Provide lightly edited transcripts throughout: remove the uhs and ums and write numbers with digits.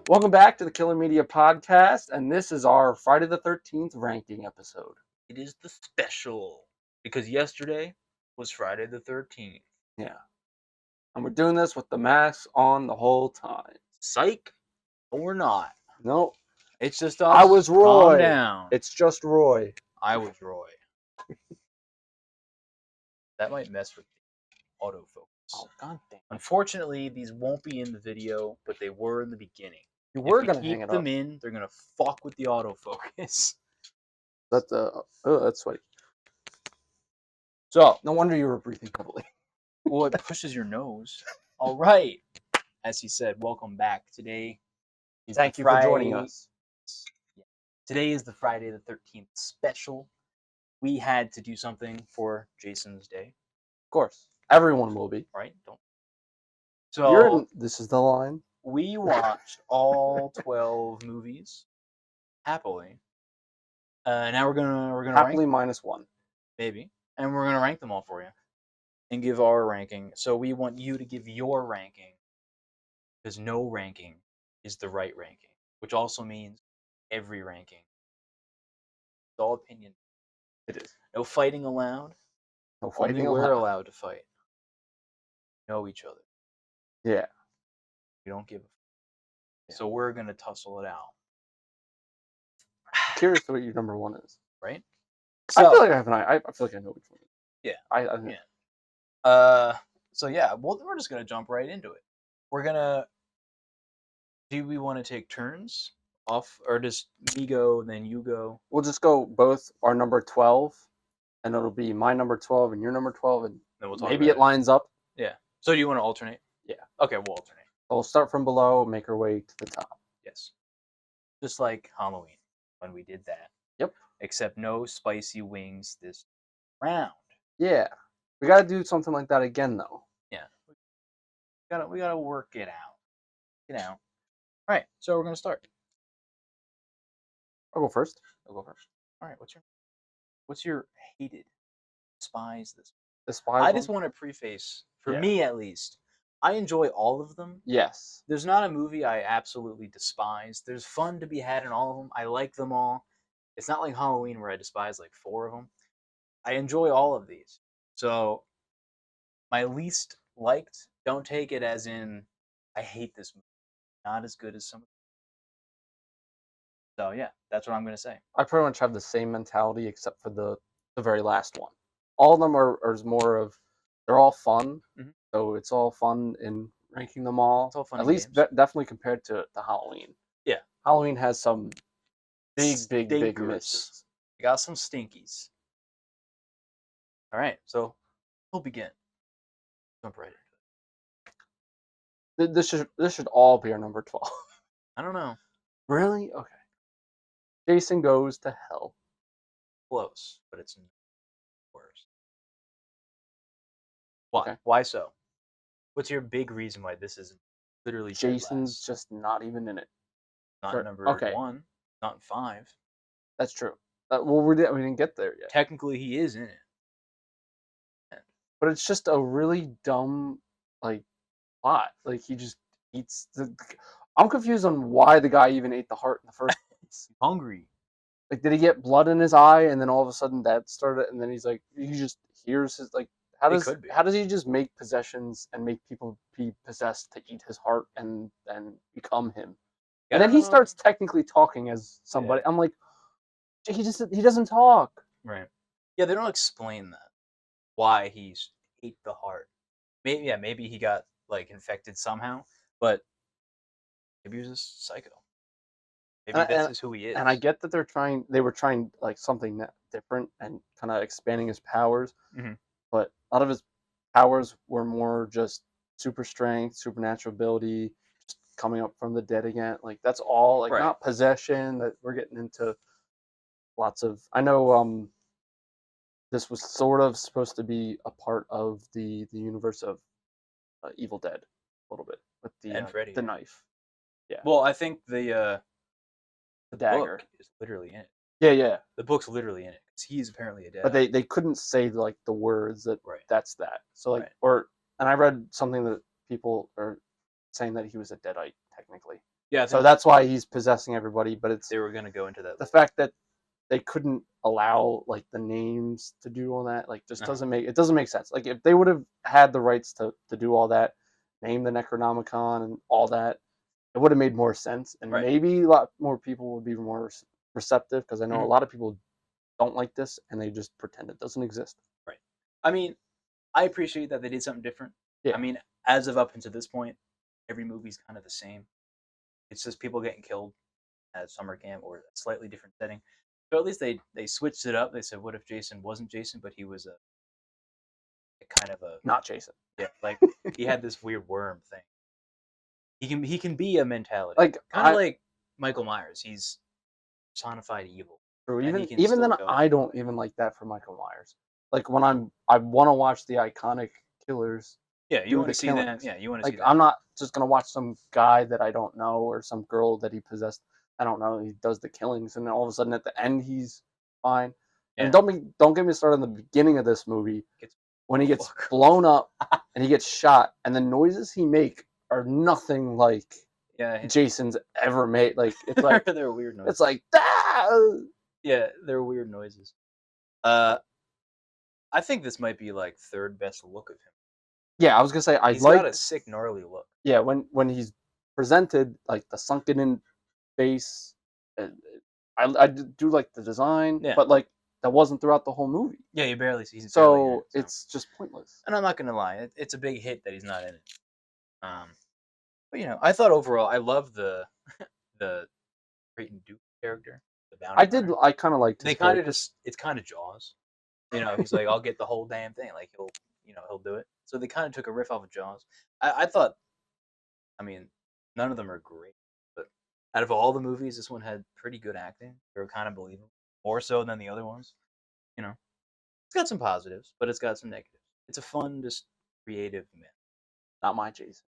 Welcome back to the Killer Media Podcast, and this is our Friday the 13th ranking episode. It is the special, because yesterday was Friday the 13th. Yeah. And we're doing this with the mask on the whole time. Psych? No, we're not. Nope. It's just us. I was Roy. Calm down. It's just Roy. I was Roy. That might mess with the autofocus. Oh, god damn. Unfortunately, these won't be in the video, but they were in the beginning. You were If going we to hang keep it them up. in, they're going to fuck with the autofocus. That's, that's sweaty. So, no wonder you were breathing heavily. well, it pushes your nose. All right. As he said, welcome back. Today is Thank you for joining us. Today is the Friday the 13th special. We had to do something for Jason's day. Of course. Everyone will be. Right? So, this is the line. We watched all 12 movies happily. Now we're gonna happily rank -1, maybe, and we're gonna rank them all for you and give our ranking. So we want you to give your ranking, because no ranking is the right ranking, which also means every ranking. It's all opinion. It is. No fighting allowed. No fighting Only we're allowed. allowed to fight. Know each other. Yeah. We don't give a fuck. Yeah. So we're gonna tussle it out. I'm curious what your number one is. Right? So, I feel like I have I feel like I know which one. Yeah. Yeah. So yeah, well, we're just gonna jump right into it. We're gonna. Do we want to take turns off, or just me go, then you go? We'll just go both our number 12, and it'll be my number 12 and your number 12, and then we'll talk maybe it lines up. Yeah. So do you want to alternate? Yeah. Okay, we'll alternate. We'll start from below, make our way to the top. Yes. Just like Halloween when we did that. Yep. Except no spicy wings this round. Yeah. We gotta do something like that again, though. Yeah. We gotta work it out. You know. All right. So we're gonna start. I'll go first. All right. What's your hated, despise this? Despise. I just want to preface, for me at least, I enjoy all of them. Yes. There's not a movie I absolutely despise. There's fun to be had in all of them. I like them all. It's not like Halloween where I despise like 4 of them. I enjoy all of these. So my least liked, don't take it as in I hate this movie. Not as good as some. So yeah, that's what I'm gonna say. I pretty much have the same mentality except for the very last one. All of them are more of, they're all fun. Mm-hmm. So it's all fun in ranking them all. It's all fun. At least definitely compared to Halloween. Yeah. Halloween has some big misses. We got some stinkies. All right, so we'll begin. Jump right into it. This should all be our number 12. I don't know. Really? Okay. Jason Goes to Hell. Close, but it's worse. Why? Okay. Why so? What's your big reason why this isn't literally Jason's just not even in it? Not number 1. Not in 5. That's true. Well, we didn't get there yet. Technically, he is in it. But it's just a really dumb, plot. He just eats I'm confused on why the guy even ate the heart in the first place. Hungry. Did he get blood in his eye, and then all of a sudden that started, and then he's he just hears his how does he just make possessions and make people be possessed to eat his heart and become him? And then he starts technically talking as somebody. Yeah. I'm like, he doesn't talk. Right. Yeah, they don't explain that. Why he ate the heart. Maybe he got infected somehow, but maybe he was a psycho. Maybe this is who he is. And I get that they were trying something different and kind of expanding his powers. Mm-hmm. But a lot of his powers were more just super strength, supernatural ability, just coming up from the dead again. That's all. Right. Not possession. That we're getting into lots of. I know. This was sort of supposed to be a part of the universe of Evil Dead, a little bit with and Freddy. The knife. Yeah. Well, I think the dagger book is literally in it. Yeah. The book's literally in it. He's apparently a but Deadite. they couldn't say like the words that Right. that's that. So like Right. and I read something that people are saying that he was a Deadite technically. Yeah. So that's why he's possessing everybody. But it's they were gonna go into that. the fact that they couldn't allow like the names to do all that like just doesn't make sense. Like if they would have had the rights to do all that, name the Necronomicon and all that, it would have made more sense, and Right. maybe a lot more people would be more receptive because I know a lot of people don't like this and they just pretend it doesn't exist. Right. I mean, I appreciate that they did something different. Yeah. I mean, as of up until this point, every movie's kind of the same. It's just people getting killed at summer camp or a slightly different setting. So at least they switched it up. They said, what if Jason wasn't Jason, but he was a kind of a Not Jason. yeah, like he had this weird worm thing. He can be a mentality, like kind of like Michael Myers. He's personified evil. True. Even then, go. I don't even like that for Michael Myers. Like when I want to watch the iconic killers. Yeah, you want to see killings. that. Yeah, you want to like see that. I'm not just gonna watch some guy that I don't know or some girl that he possessed. I don't know. He does the killings, and then all of a sudden at the end he's fine. Yeah. And don't get me started in the beginning of this movie when he gets blown up and he gets shot, and the noises he make are nothing like Jason's ever made. Like it's like they're weird noises. It's like yeah, they're weird noises. I think this might be like third best look of him. Yeah, I was gonna say he's got a sick gnarly look. Yeah, when he's presented like the sunken in face, I do like the design, but like that wasn't throughout the whole movie. Yeah, you barely see. So it's just pointless. And I'm not gonna lie, it's a big hit that he's not in it. But you know, I thought overall I love the the Creighton Duke character. The bounty I kind of liked. They kind of just it's kind of Jaws. You know, he's like, I'll get the whole damn thing. Like he'll do it. So they kind of took a riff off of Jaws. I thought, I mean, none of them are great, but out of all the movies, this one had pretty good acting. They were kind of believable, more so than the other ones. You know, it's got some positives, but it's got some negatives. It's a fun, just creative myth. Not my Jason.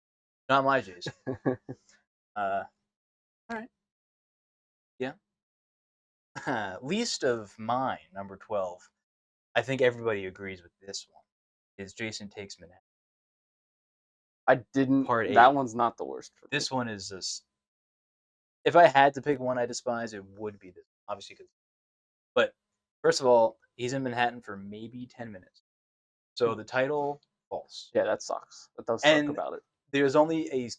Not my Jason. All right. Yeah. Least of mine, number 12. I think everybody agrees with this one. Is Jason Takes Manhattan. I didn't. Part 8. That one's not the worst. This one is just. If I had to pick one I despise, it would be this. Obviously, but first of all, he's in Manhattan for maybe 10 minutes. So the title, false. Yeah, that sucks. That does suck about it. There's only a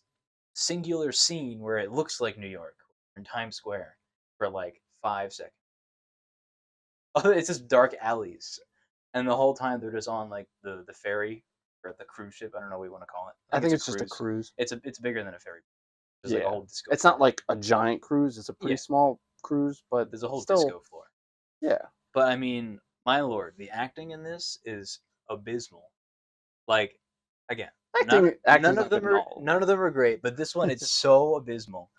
singular scene where it looks like New York in Times Square for like 5 seconds. Oh, it's just dark alleys, and the whole time they're just on like the ferry or the cruise ship. I don't know what you want to call it. I think it's just a cruise. It's bigger than a ferry. There's like a whole disco. It's not like a giant cruise. It's a pretty small cruise, but there's a whole disco floor. Yeah, but I mean, my lord, the acting in this is abysmal. Like, again, none of them are great, but this one it's so abysmal.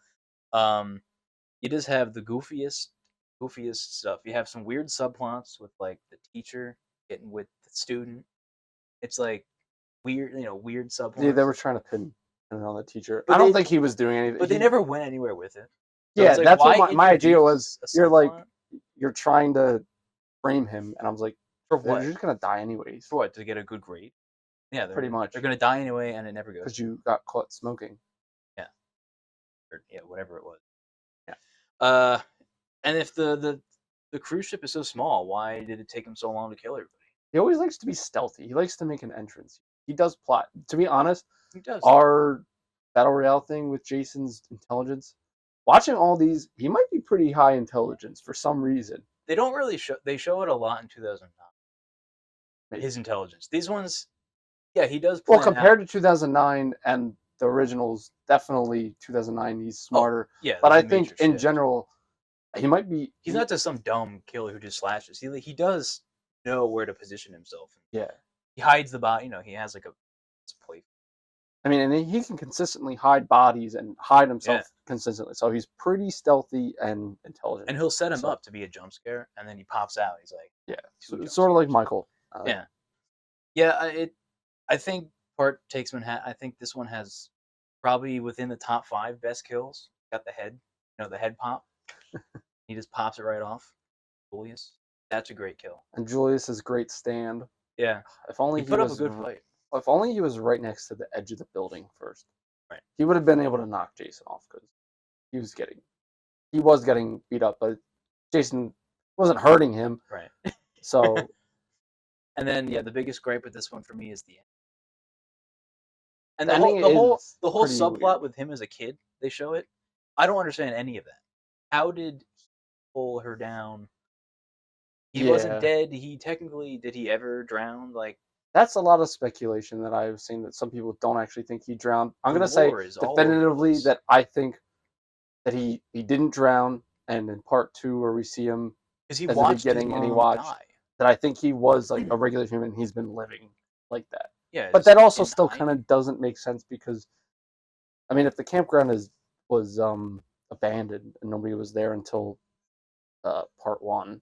You just have the goofiest stuff. You have some weird subplots with like the teacher getting with the student. It's like weird subplots. Yeah, they were trying to pin it on the teacher. I don't think he was doing anything. But they never went anywhere with it. So yeah, like, that's what my idea was. You're trying to frame him, and I was like, for what? You're just gonna die anyways. For what? To get a good grade? Yeah, pretty much. They're gonna die anyway, and it never goes. Because you got caught smoking. Yeah. Or, yeah, whatever it was. Yeah. And if the cruise ship is so small, why did it take him so long to kill everybody? He always likes to be stealthy. He likes to make an entrance. He does plot. To be honest, he does. Our battle royale thing with Jason's intelligence. Watching all these, he might be pretty high intelligence for some reason. They don't really show. They show it a lot in 2009. His intelligence. These ones, yeah, he does. Well, compared to 2009 and the originals, definitely 2009. He's smarter. Oh, yeah, but I think in general, he might be. He's not just some dumb killer who just slashes. He does know where to position himself. Yeah, he hides the body. You know, he has like a plate. I mean, and he can consistently hide bodies and hide himself consistently. So he's pretty stealthy and intelligent. And he'll set him up to be a jump scare, and then he pops out. He's like, yeah, sort of like Michael. I think part Takes Manhattan. I think this one has probably within the top 5 best kills. Got the head, the head pop. He just pops it right off. Julius. That's a great kill. And Julius's great stand. Yeah. If only he put up a good fight. If only he was right next to the edge of the building first. Right. He would have been able to knock Jason off because he was getting beat up, but Jason wasn't hurting him. Right. So. And then the biggest gripe with this one for me is the end. And The whole subplot weird. with him as a kid, they show it. I don't understand any of that. How did he pull her down? He wasn't dead. Did he ever drown? Like, that's a lot of speculation that I've seen that some people don't actually think he drowned. I'm gonna say definitively that I think that he didn't drown, and in part 2 where we see him because he watched his mom die. That I think he was like a regular human. He's been living like that. Yeah, but that also still kind of doesn't make sense because, I mean, if the campground was abandoned and nobody was there until part 1,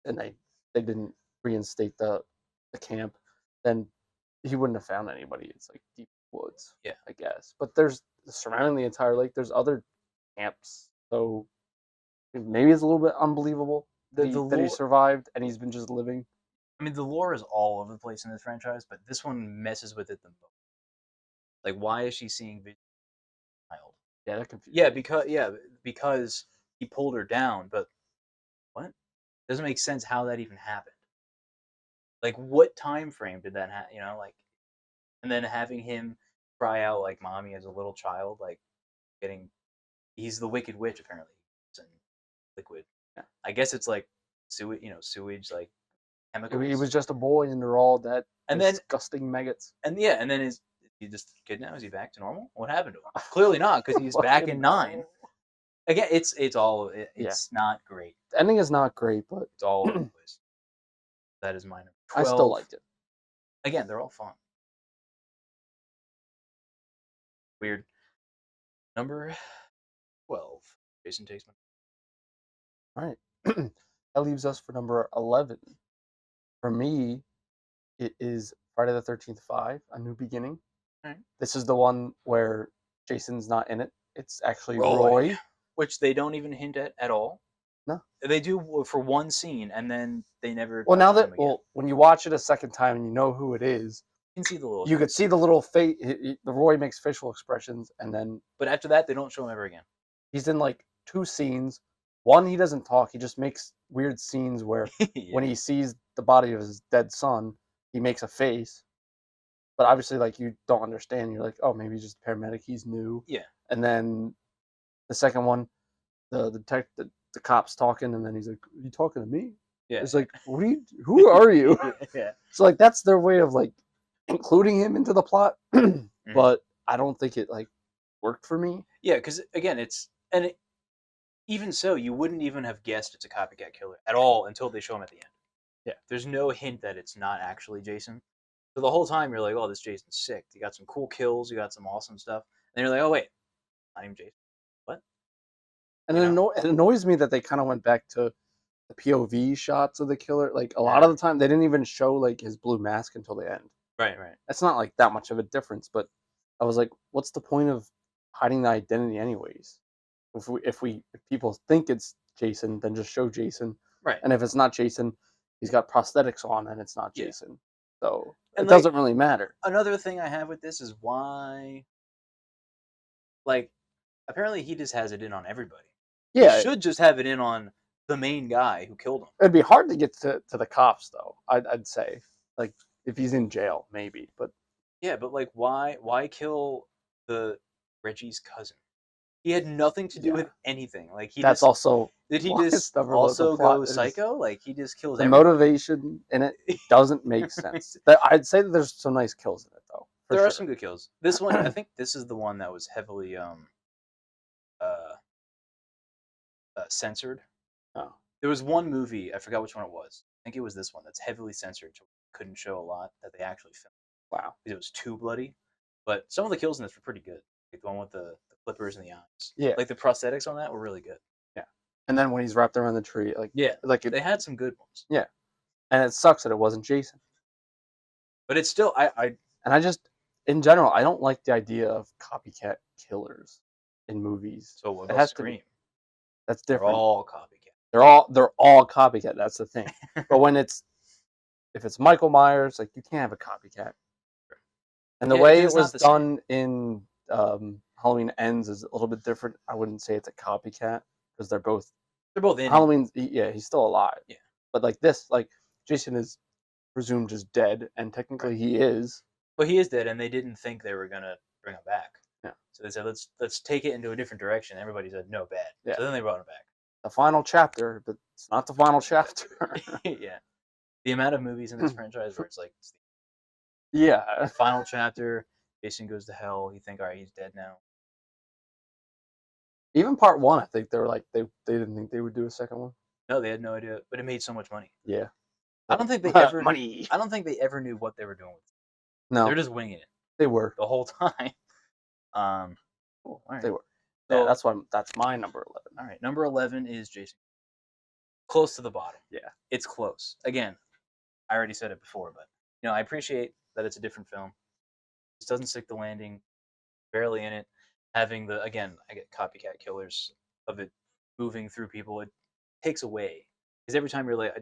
and they didn't reinstate the camp, then he wouldn't have found anybody. It's like deep woods, I guess. But there's surrounding the entire lake. There's other camps, so maybe it's a little bit unbelievable that he survived and he's been just living. I mean, the lore is all over the place in this franchise, but this one messes with it the most. Like, why is she seeing vision? Yeah, that confused. Because he pulled her down, but what? Doesn't make sense how that even happened. Like, what time frame did that happen? Like, and then having him cry out like "mommy" as a little child, like he's the Wicked Witch apparently, and liquid. Yeah. I guess it's like sewage, like chemicals. He was just a boy, and they're all that disgusting maggots. And then is he just a kid now? Is he back to normal? What happened to him? Clearly not, because he's back in 9. Again, it's not great. The ending is not great, but it's all over the place. That is mine. I still liked it. Again, they're all fun. Weird. Number 12. Jason takes my. All right. That leaves us for number 11. For me, it is Friday the 13th 5, A New Beginning. Right. This is the one where Jason's not in it. It's actually Roy. Which they don't even hint at all. No. They do for one scene, and then they never. When you watch it a second time and you know who it is, you can see the little. You could see the little face. The Roy makes facial expressions, and then. But after that, they don't show him ever again. He's in like 2 scenes. One, he doesn't talk. He just makes weird scenes where when he sees the body of his dead son, he makes a face. But obviously, like, you don't understand. You're like, oh, maybe he's just a paramedic. He's new. Yeah. And then the second one, the cop's talking, and then he's like, "Are you talking to me?" Yeah. It's like, who are you? Yeah. So like that's their way of like including him into the plot, but I don't think it like worked for me. Yeah, because again, even so, you wouldn't even have guessed it's a copycat killer at all until they show him at the end. Yeah, there's no hint that it's not actually Jason. So the whole time you're like, oh, this Jason's sick. You got some cool kills. You got some awesome stuff. And you're like, oh wait, not even Jason. What? And it annoys me that they kind of went back to the POV shots of the killer. Like a lot of the time, they didn't even show like his blue mask until the end. Right. That's not like that much of a difference. But I was like, what's the point of hiding the identity anyways? If people think it's Jason, then just show Jason. Right. And if it's not Jason, he's got prosthetics on, and it's not Jason. So it doesn't really matter. Another thing I have with this is why, like, apparently he just has it in on everybody. Yeah, he should just have it in on the main guy who killed him. It'd be hard to get to the cops, though. I'd say, like, if he's in jail, maybe. But yeah, but like, why kill the Reggie's cousin? He had nothing to do with anything. Like did he just also go psycho? Like he just kills. The motivation in it doesn't make sense. I'd say that there's some nice kills in it, though. There are some good kills. This one, I think, this is the one that was heavily censored. Oh. There was one movie, I forgot which one it was. I think it was this one that's heavily censored, so couldn't show a lot that they actually filmed. Wow. Because it was too bloody. But some of the kills in this were pretty good. Like the one with the clippers in the eyes. Yeah. Like the prosthetics on that were really good. Yeah. And then when he's wrapped around the tree, they had some good ones. Yeah. And it sucks that it wasn't Jason. But it's still I just in general, I don't like the idea of copycat killers in movies. So what about Scream? That's different. They're all copycat. They're all copycat. That's the thing. But when if it's Michael Myers, like you can't have a copycat. And the way it was done in Halloween Ends is a little bit different. I wouldn't say it's a copycat because they're both in Halloween. Yeah, he's still alive. Yeah, but like this, like Jason is presumed just dead, and technically he is. But he is dead, and they didn't think they were gonna bring him back. Yeah. So they said let's take it into a different direction. Everybody said no, bad. Yeah. So then they brought him back. The final chapter, but it's not the final chapter. Yeah. The amount of movies in this franchise where it's like yeah, final chapter, Jason goes to hell. You think, all right, he's dead now. Even part one, I think they were like they didn't think they would do a second one. No, they had no idea, but it made so much money. Yeah. I don't think they ever money. I don't think they ever knew what they were doing with it. No, they're just winging it. They were the whole time. Cool. All right. They were. So yeah, that's my number 11. All right, number 11 is Jason. Close to the bottom. Yeah, it's close. Again, I already said it before, but I appreciate that it's a different film. It doesn't stick the landing. Barely in it. Having I get copycat killers of it moving through people. It takes away because every time you're like, I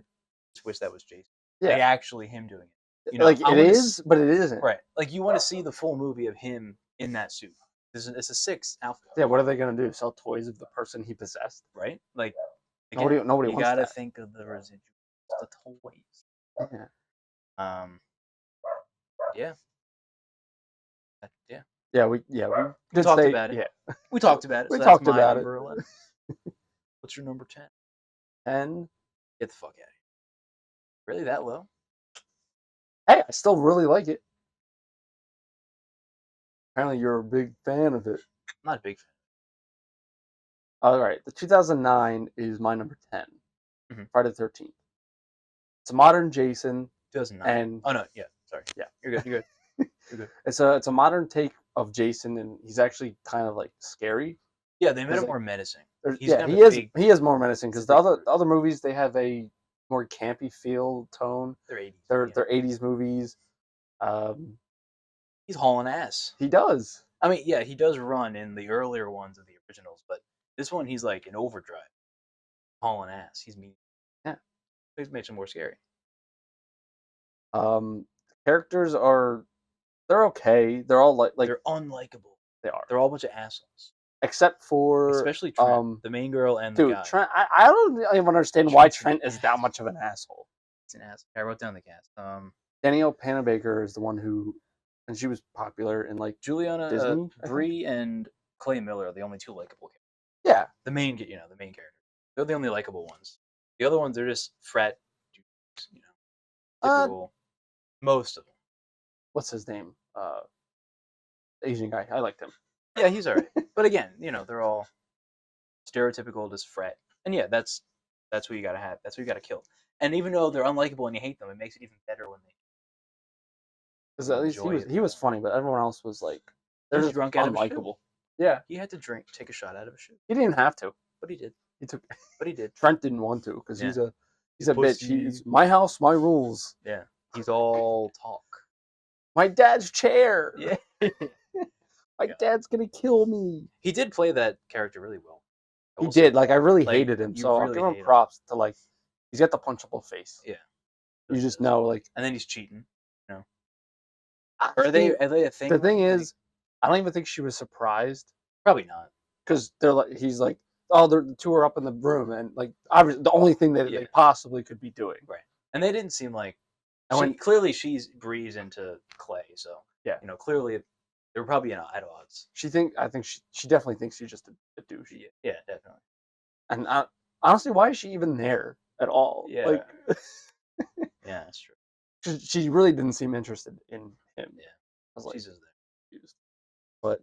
just wish that was Jason. Yeah, like actually him doing it. Like it is, but it isn't. Right. Like you want to see the full movie of him in that suit. It's a 6 outfit. Yeah, what are they gonna do? Sell toys of the person he possessed? Right? Like again, nobody you wants gotta that. think of the residuals, the toys. Yeah. Yeah. Yeah, we talked about it. Yeah, we talked about it. We so talked that's my about number it. 11. What's your number 10? 10. Get the fuck out of here. Really that low? Hey, I still really like it. Apparently, you're a big fan of it. I'm not a big fan. All right, the 2009 is my number 10. Mm-hmm. Friday the 13th. It's a modern Jason. 2009. And oh no, yeah, sorry. Yeah, you're good. You're good. You're good. It's a modern take of Jason, and he's actually kind of like scary. Yeah, they made him more menacing. He is more menacing because the other movies they have a more campy feel tone. They're 80s. They're 80s movies. He's hauling ass. He does. I mean, yeah, he does run in the earlier ones of the originals, but this one he's like in overdrive, hauling ass. He's mean. Yeah, it makes him more scary. Characters they're okay. They're all like they're unlikable. They are. They're all a bunch of assholes. Except for especially Trent, the main girl and the guy. Trent, I don't even understand why Trent is that much of an asshole. It's an asshole. I wrote down the cast. Danielle Panabaker is the one who, and she was popular in like Juliana Disney, Brie and Clay Miller are the only two likable characters. Yeah, the main characters. They're the only likable ones. The other ones are just frat, typical. Most of them. What's his name? Asian guy. I liked him. Yeah, he's alright. But again, they're all stereotypical, just frat. And yeah, that's what you gotta have. That's what you gotta kill. And even though they're unlikable and you hate them, it makes it even better when they. Because at least he was funny, but everyone else was like they're just drunk, unlikable. Yeah, he had to take a shot out of a shoe. He didn't have to, but he did. But he did. Trent Trent didn't want to because he's a bitch. He's my house, my rules. Yeah, he's all talk. My dad's chair. Yeah. My dad's gonna kill me. He did play that character really well. He did. Like I really hated him, so I'll give him props to like. He's got the punchable face. Yeah. You just know, like. And then he's cheating. Are they a thing? The thing is, I don't even think she was surprised. Probably not. Because he's like, oh, the two are up in the room, and like, obviously, the only thing that they possibly could be doing. Right. And they didn't seem like. Clearly, she's breezed into Clay, so yeah. Clearly, they were probably at odds. I think she definitely thinks she's just a douche. Yeah, definitely. And honestly, why is she even there at all? Yeah. Like, yeah, that's true. She really didn't seem interested in him. Yeah. I was like, she's just there. But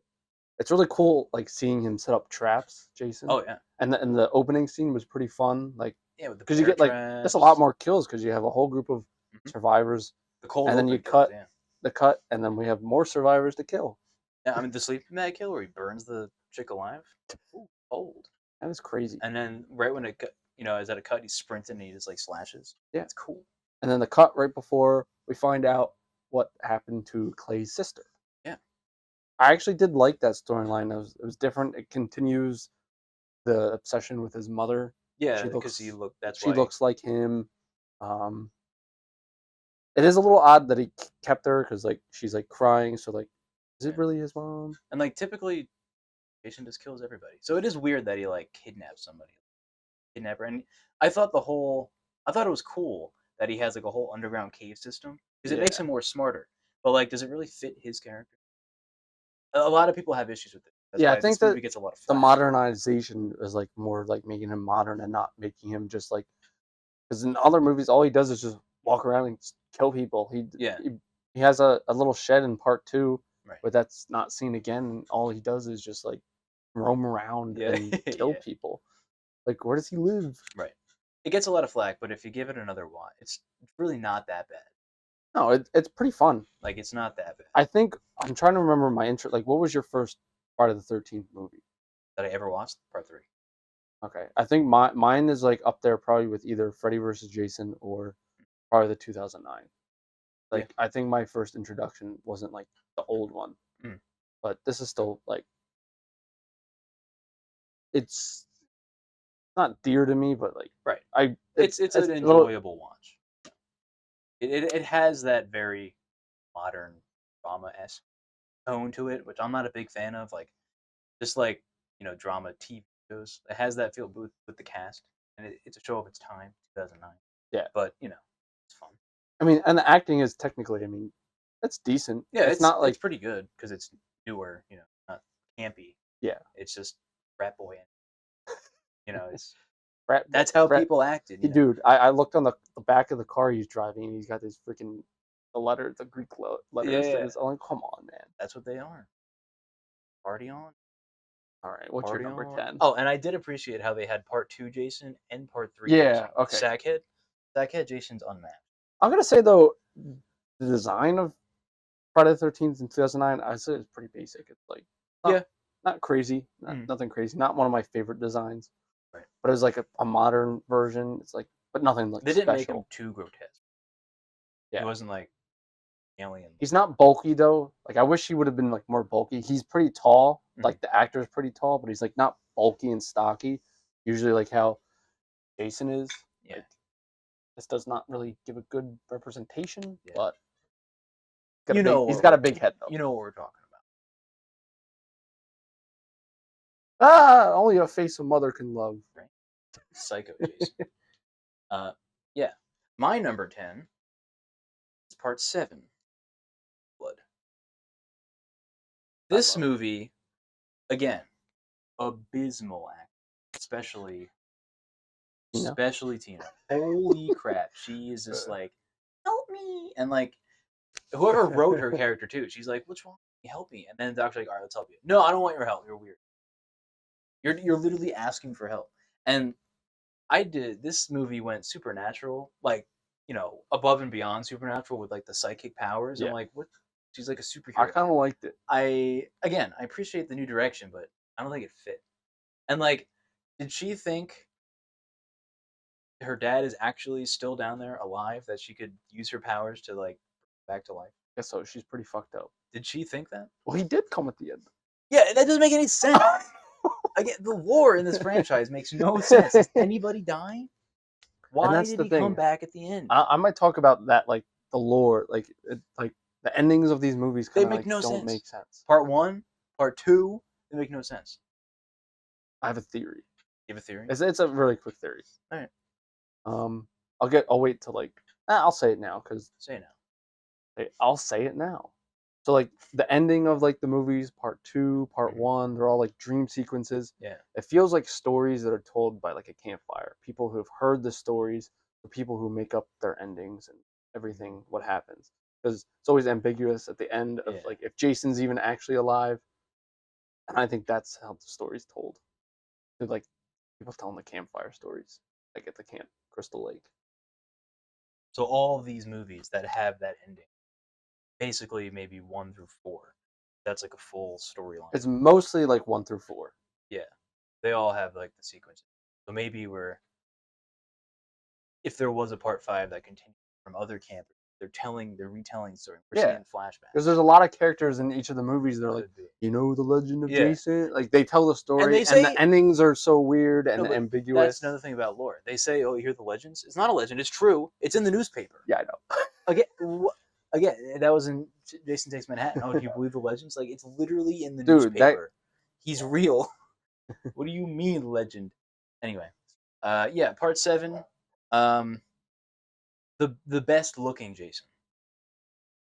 it's really cool, like seeing him set up traps, Jason. Oh yeah. And the opening scene was pretty fun, like because you get like just a lot more kills because you have a whole group of survivors. The cold. And then you cut the cut, and then we have more survivors to kill. Yeah, I mean the sleeping bag kill where he burns the chick alive. Ooh, cold. That was crazy. And then right when it is at a cut, he's sprinting and he just like slashes. Yeah, it's cool. And then the cut right before we find out what happened to Clay's sister. Yeah, I actually did like that storyline. It was different. It continues the obsession with his mother Yeah, She because looks he looked. That's she why. looks like him. Um, it is a little odd that he kept her because like she's like crying. So like, is it Yeah. really his mom? And like typically, Jason just kills everybody. So it is weird that he like kidnaps somebody, kidnapper. And I thought the whole, I thought it was cool that he has like a whole underground cave system because it makes Yeah, him more smarter. But like, does it really fit his character? A lot of people have issues with it. That's yeah. I why think this that movie gets a lot of the flack. modernization is like more like making him modern and not making him just like because in other movies all he does is just walk around and kill people. Yeah, He has a little shed in part two, right. but that's not seen again. And all he does is just like roam around Yeah, and kill yeah, people. Like where does he live? right. It gets a lot of flack, but if you give it another watch, it's really not that bad. No, it's pretty fun. Like it's not that bad I think I'm trying to remember my intro. Like, what was your first part of the 13th movie? that I ever watched. Part three. Okay, I think mine is like up there probably with either Freddy versus Jason or probably the 2009. Yeah. Like, I think my first introduction wasn't like the old one, Mm. but this is still like it's not dear to me, but like Right. It's it's an a little enjoyable watch. It has that very modern drama esque tone to it, which I'm not a big fan of. Like just like drama TV shows, it has that feel with the cast, and it's a show of its time, 2009. yeah. But it's fun. I mean, and the acting is technically, I mean, it's decent. Yeah, It's not it's like pretty good because it's newer. Not campy. yeah, It's just Rat Boy, and it's Frat that's how Frat. people acted. Dude, I looked on the back of the car he's driving, and he's got these freaking the Greek Yeah, letters to yeah, his. I'm like, come on, man. that's what they are. Party on. All right, what's your Party number on. 10? Oh, and I did appreciate how they had part two Jason and part three Yeah, Jason. okay. Sackhead Jason's unmatched. I'm gonna say though, the design of Friday the 13th in 2009, I say it's pretty basic. It's like not Yeah. not crazy, Mm. nothing crazy. Not one of my favorite designs, Right. but it was like a modern version. It's like, but nothing like They didn't make him special. too grotesque. He Yeah, wasn't like alien. he's not bulky though. Like I wish he would have been like more bulky. He's pretty tall. Mm-hmm. Like the actor is pretty tall, but he's like not bulky and stocky. Usually like how Jason is. Yeah. Like this does not really give a good representation, Yeah. but he's What got a big head though. you know what we're talking about. Ah, only a face a mother can love. Right? Psycho Jason. uh yeah. My number 10 is part 7. Blood. I This love. movie, again, abysmal act. Especially Tina. Tina. Holy crap. She is just like, help me. And like whoever wrote her character too, she's like, what's wrong? Help me. And then the doctor's like, all right, let's help you. No, I don't want your help. You're weird. You're literally asking for help. And this movie went supernatural, like, above and beyond supernatural with like the psychic powers. I'm Yeah, like, what? She's like a I superhero. kind of liked it. I appreciate the new direction, but I don't think it fit. And like, did she think her dad is actually still down there alive that she could use her powers to like back to life? Guess so. She's pretty fucked up. Did she think that? Well, he did come at the end. Yeah, that doesn't make any sense. Again, the lore in this franchise makes no sense. Is anybody dying? And Why that's did the he come thing. back at the end? I might talk about that, like the lore, like the endings of these movies They kind of make like no don't sense. make sense. Part 1, part 2, they make no sense. I have a theory. You have a theory? It's a really quick theory. All right. I'll wait till like I'll say it now because Say now. I'll say it now. So like the ending of like the movies, part 2, part Mhm. 1, they're all like dream sequences. Yeah. It feels like stories that are told by like a campfire. People who have heard the stories, the people who make up their endings and everything, what happens. Because it's always ambiguous at the end of Yeah. like if Jason's even actually alive. And I think that's how the story's told. They're like people telling the campfire stories, like at the camp Crystal Lake. So all of these movies that have that ending, basically maybe 1 through 4, that's like a full storyline. It's mostly like 1 through 4. Yeah. They all have like the sequences. So maybe if there was a part 5 that continued from other campers, they're retelling the story. We're Yeah. seeing flashbacks. Because there's a lot of characters in each of the movies that are like, the legend of Yeah. Jason. Like they tell the story, And they say the endings are so weird and No, but ambiguous. that's another thing about lore. They say, "Oh, you hear the legends?" It's not a legend. It's true. It's in the newspaper. Yeah, I know. Again, that was in Jason Takes Manhattan. Oh, do you believe the legends? Like it's literally in the Dude, newspaper. He's real. What do you mean legend? Anyway, yeah, part 7. The best looking Jason,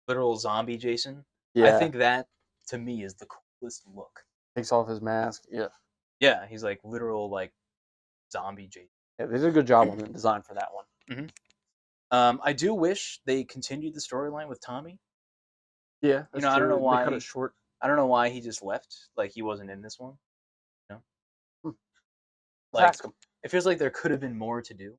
literal zombie Jason. I Yeah. think that to me is the coolest look. Takes off his mask. Yeah. Yeah, he's like literal like zombie Jason. Yeah, they did a good job on the design for that one. I do wish they continued the storyline with Tommy. Yeah, You know, I don't know why they cut it short. I don't know why he just left. Like he wasn't in this one. You know, Let's like ask him. it feels like there could have been more to do.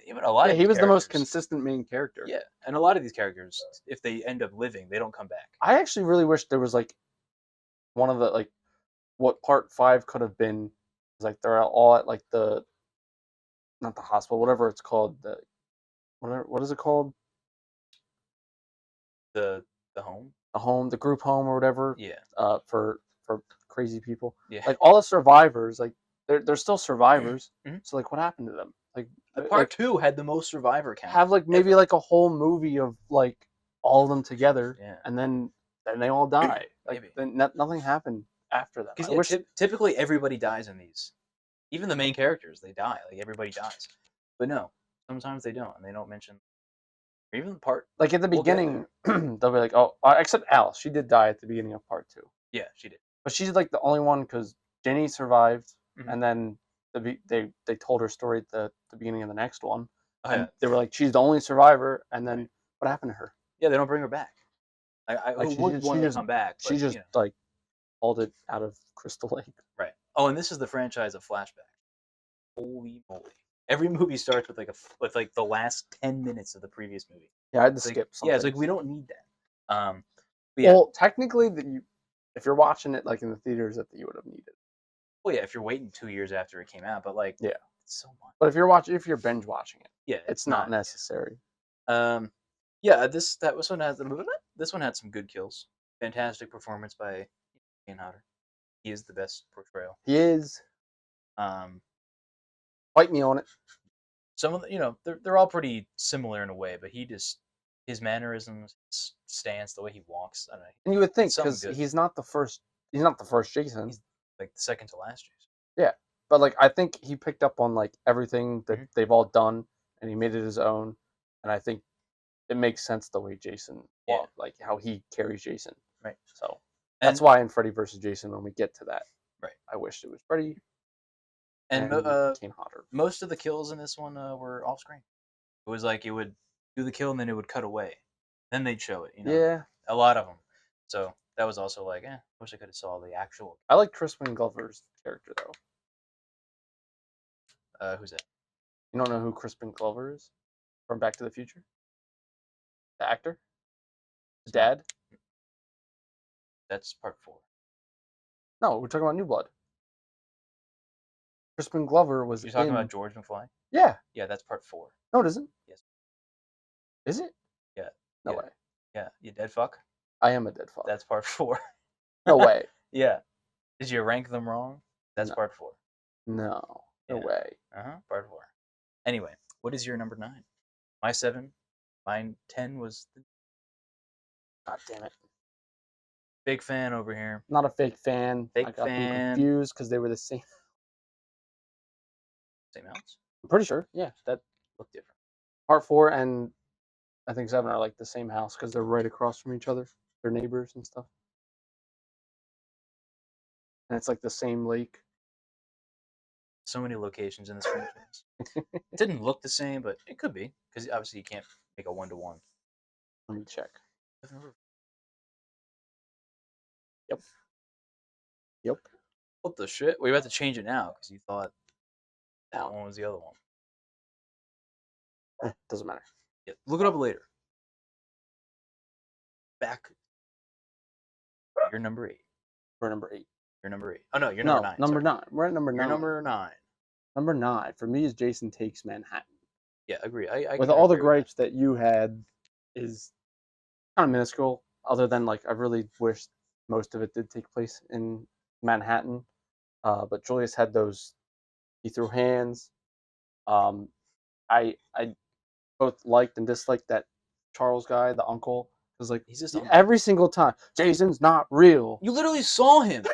Even a lot Yeah, of he was the most characters- consistent main character. Yeah, and a lot of these characters, if they end up living, they don't come back. I actually really wish there was like one of the like what part 5 could have been. Is like they're all at like the not the hospital, whatever it's called. What is it called? The home. The home, the group home or whatever. Yeah. For crazy people. Yeah. Like all the survivors, like they're still survivors. Mhm. So like, what happened to them? Like part 2 had the most survivor count. have like maybe like a whole movie of like all of them together, Yeah. and then they all die. Like Maybe. then nothing happened after them. I wish typically everybody dies in these. Even the main characters, they die. Like everybody dies. But no, sometimes they don't, and they don't mention. Or even the part like at the beginning, they'll be like, "Oh, except Alice, she did die at the beginning of part 2." Yeah, she did. But she's like the only one because Jenny survived, Mhm. and then they told her story at the beginning of the next one, Oh, and yeah. they were like, "She's the only survivor." And then what happened to her? Yeah, they don't bring her back. Who would want to come back? She just like hauled it out of Crystal Lake. Right. Oh, and this is the franchise of flashbacks. Holy moly! Every movie starts with like the last 10 minutes of the previous movie. Yeah, I had to It's like, skip. yeah, it's like we don't need that. Yeah. Well, technically, if you're watching it like in the theaters, that you would have needed. Well, yeah, if you're waiting 2 years after it came out, but like, yeah, it's so much. But if you're binge watching it, yeah, it's not necessary. Yeah, this one had some good kills. Fantastic performance by Ian Hodder. He is the best portrayal. He is. Fight me on it. Some of the, they're all pretty similar in a way, but his mannerisms, his stance, the way he walks. I don't know. And you would think because he's not the first Jason. He's like the second to last Jason. Yeah, but like I think he picked up on like everything that they've all done, and he made it his own. And I think it makes sense the way Jason walked, like how he carries Jason. Right. So that's why in Freddy versus Jason, when we get to that, right, I wish it was Freddy. And Kane Hodder. Most of the kills in this one were off screen. It was like it would do the kill and then it would cut away, then they'd show it. Yeah, a lot of them. So that was also like, wish I could have saw the actual. I like Crispin Glover's character though. Who's that? You don't know who Crispin Glover is from Back to the Future? The actor, his dad. That's part 4. No, we're talking about New Blood. Crispin Glover was. You're talking about George McFly? Yeah. Yeah, that's part 4. No, it isn't. Yes. Is it? Yeah. No way. Yeah, you dead fuck? I am a dead fuck. That's part 4. No way. Yeah. Did you rank them wrong? That's part 4. No. No way. Part 4. Anyway, what is your number 9? My 7. Mine 10 was. God damn it. Big fan over here. Not a fake fan. Fake I got fan. them confused because they were the same. Same house? I'm pretty sure. Yeah, that looked different. Part 4 and I think 7 are like the same house because they're right across from each other. They're neighbors and stuff. And it's like the same lake. So many locations in this franchise. It didn't look the same, but it could be because obviously you can't make a 1-to-1. Let me check. Yep. What the shit? We're about to change it now because you thought that one was the other one. Doesn't matter. Yeah, look it up later. Back. You're number 8. We're number 8. You're number 8. Oh no, you're number 9. Number 9. We're at number 9. You're number 9. Number 9 for me is Jason Takes Manhattan. Yeah, agree. I With can all the agree with that. gripes that you had, is kind of minuscule. Other than like, I really wish most of it did take place in Manhattan. But Julius had those. He threw hands. Um, I both liked and disliked that Charles guy, the uncle, because like He's just uncle. every single time, Jason's not real. You literally saw him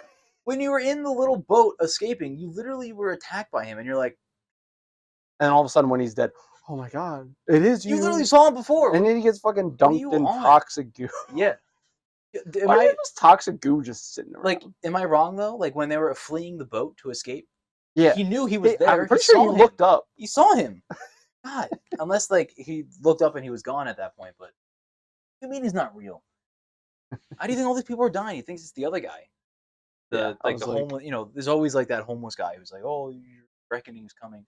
when you were in the little boat escaping. You literally were attacked by him, and you're like, And all of a sudden, when he's dead, oh my god, it is you. you literally saw him before. And then he gets fucking What are dunked you in on? toxic goo. Yeah. Am Why I is toxic goo just sitting around? like? Am I wrong though? Like when they were fleeing the boat to escape, Yeah, he knew he was there. I'm pretty he sure saw he him. looked up. He saw him. God, unless like he looked up and he was gone at that point. But what do you mean he's not real? How do you think all these people are dying? He thinks it's the other guy. The I like was the like, homeless. You know, there's always like that homeless guy who's like, "Oh, your reckoning's coming,"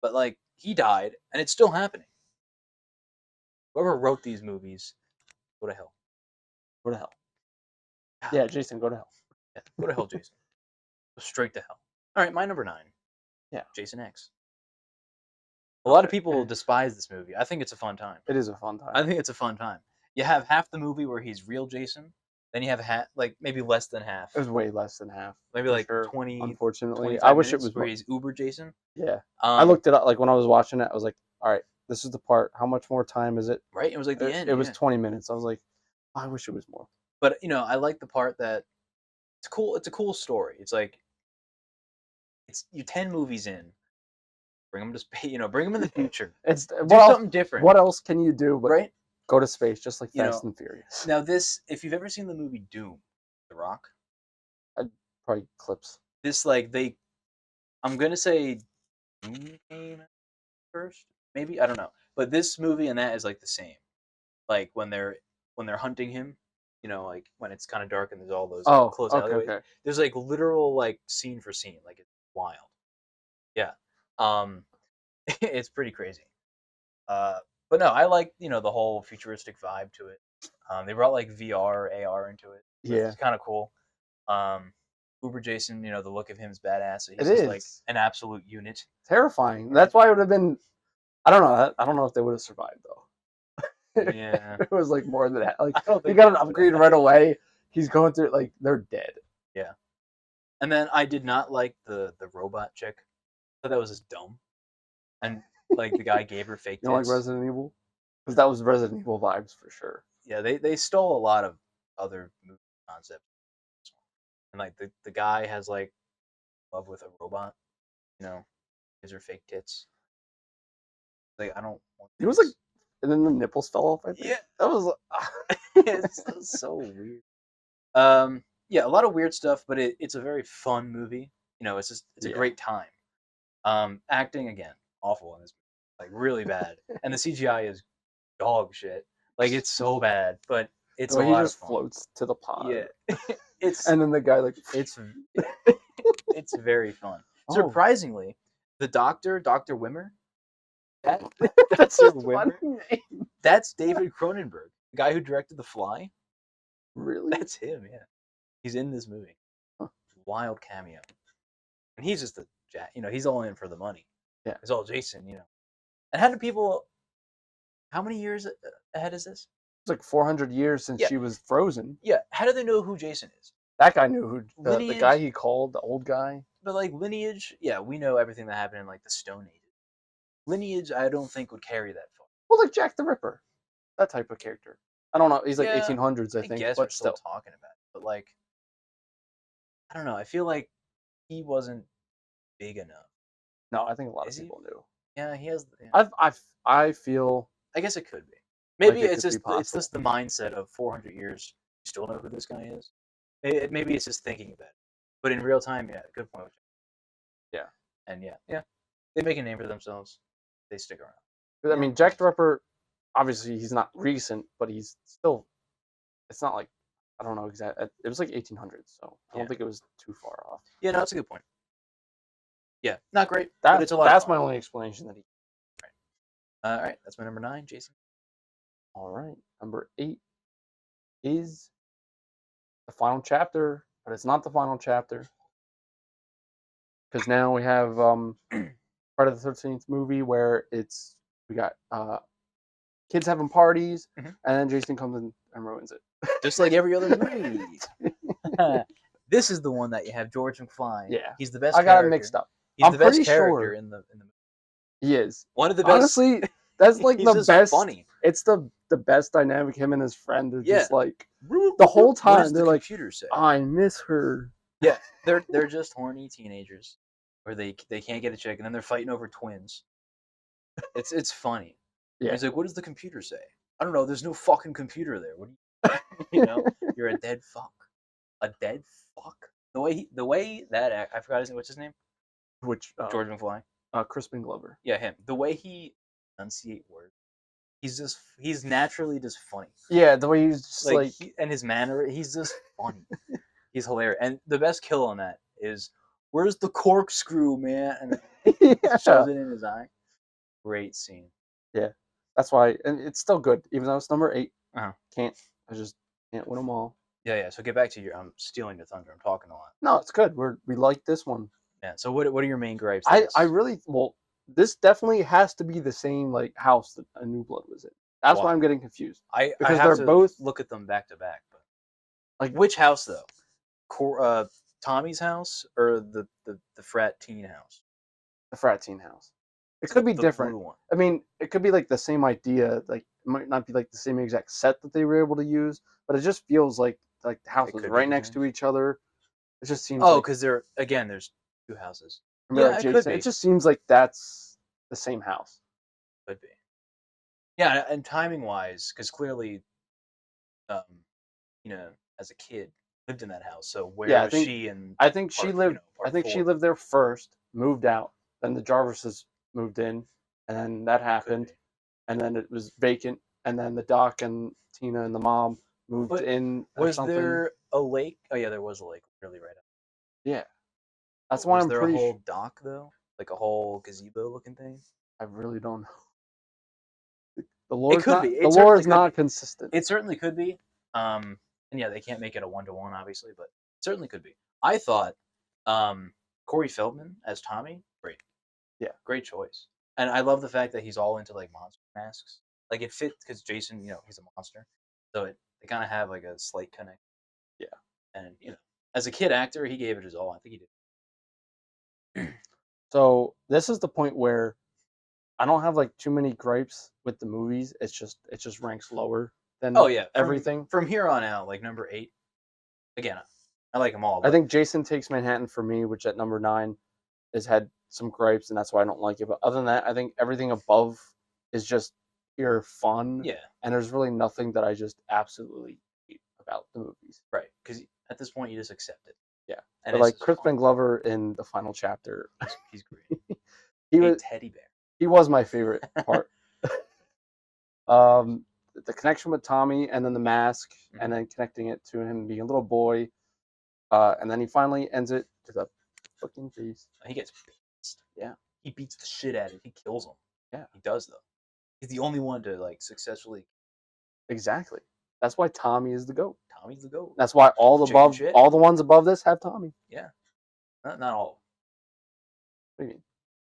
but like he died, and it's still happening. Whoever wrote these movies, go to hell. go to hell. God, Yeah, Jason, go to hell. yeah, go to hell, Jason. Go straight to hell. All right, my number 9. Yeah, Jason X. A lot of okay. people despise this movie. I think it's a fun time. It is a fun time. I think it's a fun time. You have half the movie where he's real Jason, then you have like maybe less than half. It was way less than half. Maybe like sure. 20. Unfortunately, 25 I wish it minutes was where more. he's Uber Jason. Yeah, I looked it up. Like when I was watching it, I was like, all right, this is the part. How much more time is it? Right, it was like the end. It was 20 minutes. I was like, I wish it was more. But you know, I like the part that it's cool. It's a cool story. It's like you're 10 movies in. Bring them to space. You know, bring them in the future. It's Do what something different. What else can you do? But right? Go to space, just like You Fast know, and Furious. Now this, if you've ever seen the movie Doom, The Rock, Probably clips. this like I'm gonna say Doom came first, maybe I don't know, but this movie and that is like the same. Like when they're hunting him, you know, like when it's kind of dark and there's all those close alleyways. Okay. There's like literal like scene for scene, like it's wild. Yeah, um, it's pretty crazy. But no, I like the whole futuristic vibe to it. They brought like VR, AR into it. So Yeah, it's kind of cool. Uber Jason, the look of him is badass. So he's it just is like an absolute unit. terrifying. Right? That's why it would have been. I don't know. I don't know if they would have survived though. Yeah, It was like more than that. Like I don't he think got an they would upgrade have. right away. He's going through like they're dead. Yeah, and then I did not like the robot chick. I thought that was just dumb, and like the guy gave her fake You know, like tits. Resident Evil, because that was Resident Evil vibes for sure. Yeah, they stole a lot of other movie concepts, and like the guy has like love with a robot. Gives her fake tits. Like I don't want It was like, these. and then the nipples fell off. I think Yeah, that was. it's so weird. Yeah, a lot of weird stuff, but it's a very fun movie. It's a great time. Acting again, awful in this movie, like really bad, and the CGI is dog shit. Like it's so bad, but it's Well, a he lot of just fun. floats to the pod. Yeah, it's and then the guy like it's it's very fun. Oh. Surprisingly, the Doctor Wimmer, that's Dr. his Wimmer, funny name. that's David Cronenberg, the guy who directed The Fly. Really? That's him. Yeah, he's in this movie. Huh. Wild cameo, and he's just he's all in for the money. Yeah, it's all Jason. And how do people? How many years ahead is this? It's like 400 years since she was frozen. Yeah, how do they know who Jason is? That guy knew who the guy Lineage? he called, the old guy. But like lineage, yeah, we know everything that happened in like the Stone Age. Lineage, I don't think would carry that far. Well, like Jack the Ripper, that type of character. I don't know. He's like Yeah, 1800s, I I think. guess But we're still talking about it. But like, I don't know. I feel like he wasn't big enough. No, I think a lot Is of he? people knew. Yeah, he has. Yeah. I feel. I guess it could be. Maybe like it's just the mindset of 400 years. You still know who this guy is. Maybe it's just thinking about it. But in real time, yeah, good point. Yeah. And yeah, they make a name for themselves. They stick around. I mean, Jack the Ripper. Obviously, he's not recent, but he's still. It's not like I don't know exactly. It was like 1800s, so I don't think it was too far off. Yeah, no, that's a good point. Yeah, not great, but it's a lot. That's of fun. my only explanation that he. Right. All right, that's my number 9, Jason. All right, number 8 is the final chapter, but it's not the final chapter because now we have Friday the 13th movie where We got kids having parties, Mhm. and then Jason comes in and ruins it. Just like every other movie. This is the one that you have George McFly. Yeah, He's the best. I got it mixed up. He's I'm the best pretty character sure in the movie. he is. One of the best. Honestly, that's like He's the just best. funny. It's the best dynamic. Him and his friend are Yeah. just like the whole What time. does They're the like, computer say? I miss her. Yeah, they're just horny teenagers, or they can't get a chick, and then they're fighting over twins. It's funny. Yeah. He's like, what does the computer say? I don't know. There's no fucking computer there. What do you know? You're a dead fuck. A dead fuck. The way that I forgot what's his name? Which George McFly. Crispin Glover. Yeah, him. The way he enunciate words, he's naturally just funny. Yeah, the way he's just like and his manner, he's just funny. He's hilarious. And the best kill on that is, where's the corkscrew, man? And he shoves it in his eye. Great scene. Yeah, that's why, and it's still good, even though it's number 8. Uh-huh. I just can't win them all. Yeah. So get back to your. I'm stealing your thunder. I'm talking a lot. No, it's good. We like this one. Yeah. So what are your main gripes? I really this definitely has to be the same like house that A New Blood was in. That's why I'm getting confused. Because they're both look at them back to back, but like which house though? Tommy's house or the frat teen house? The frat teen house. It could be different. I mean, it could be like the same idea. Like, it might not be like the same exact set that they were able to use, but it just feels like the houses right next to each other. It just seems. Oh, because there's 2 houses. Yeah, it could be. It just seems like that's the same house. Could be. Yeah, and timing wise, because clearly, as a kid, lived in that house. So where was she? And I think she lived. I think she lived there first, moved out. Then the Jarvises moved in, and then that happened, and then it was vacant, and then the Doc and Tina and the mom moved in. Was there a lake? Oh yeah, there was a lake really right up. Yeah, that's why I'm pretty. Was there a whole dock though, like a whole gazebo looking thing? I really don't know. The lore it could be. The lore is not consistent. It certainly could be. And yeah, they can't make it a 1-to-1, obviously, but it certainly could be. I thought Corey Feldman as Tommy, great. Yeah, great choice. And I love the fact that he's all into like monster masks. Like it fits because Jason, he's a monster, so they kind of have like a slight connection. Yeah, and as a kid actor, he gave it his all. I think he did. So this is the point where I don't have like too many gripes with the movies. It just ranks lower than everything from here on out. Like number 8, again, I like them all. I think Jason Takes Manhattan for me, which at number 9 has had some gripes, and that's why I don't like it. But other than that, I think everything above is just pure fun. Yeah, and there's really nothing that I just absolutely hate about the movies. Right, because at this point you just accept it. Yeah, and like Crispin Glover in the final chapter, he's great. He was teddy bear. He was my favorite part. The connection with Tommy, and then the mask, and then connecting it to him being a little boy, and then he finally ends it to the fucking face. He gets pissed. Yeah, he beats the shit out of it. He kills him. Yeah, he does though. He's the only one to like successfully. Exactly. That's why Tommy is the GOAT. Tommy's the GOAT. That's why all the ones above this have Tommy. Yeah, not all. What do you mean?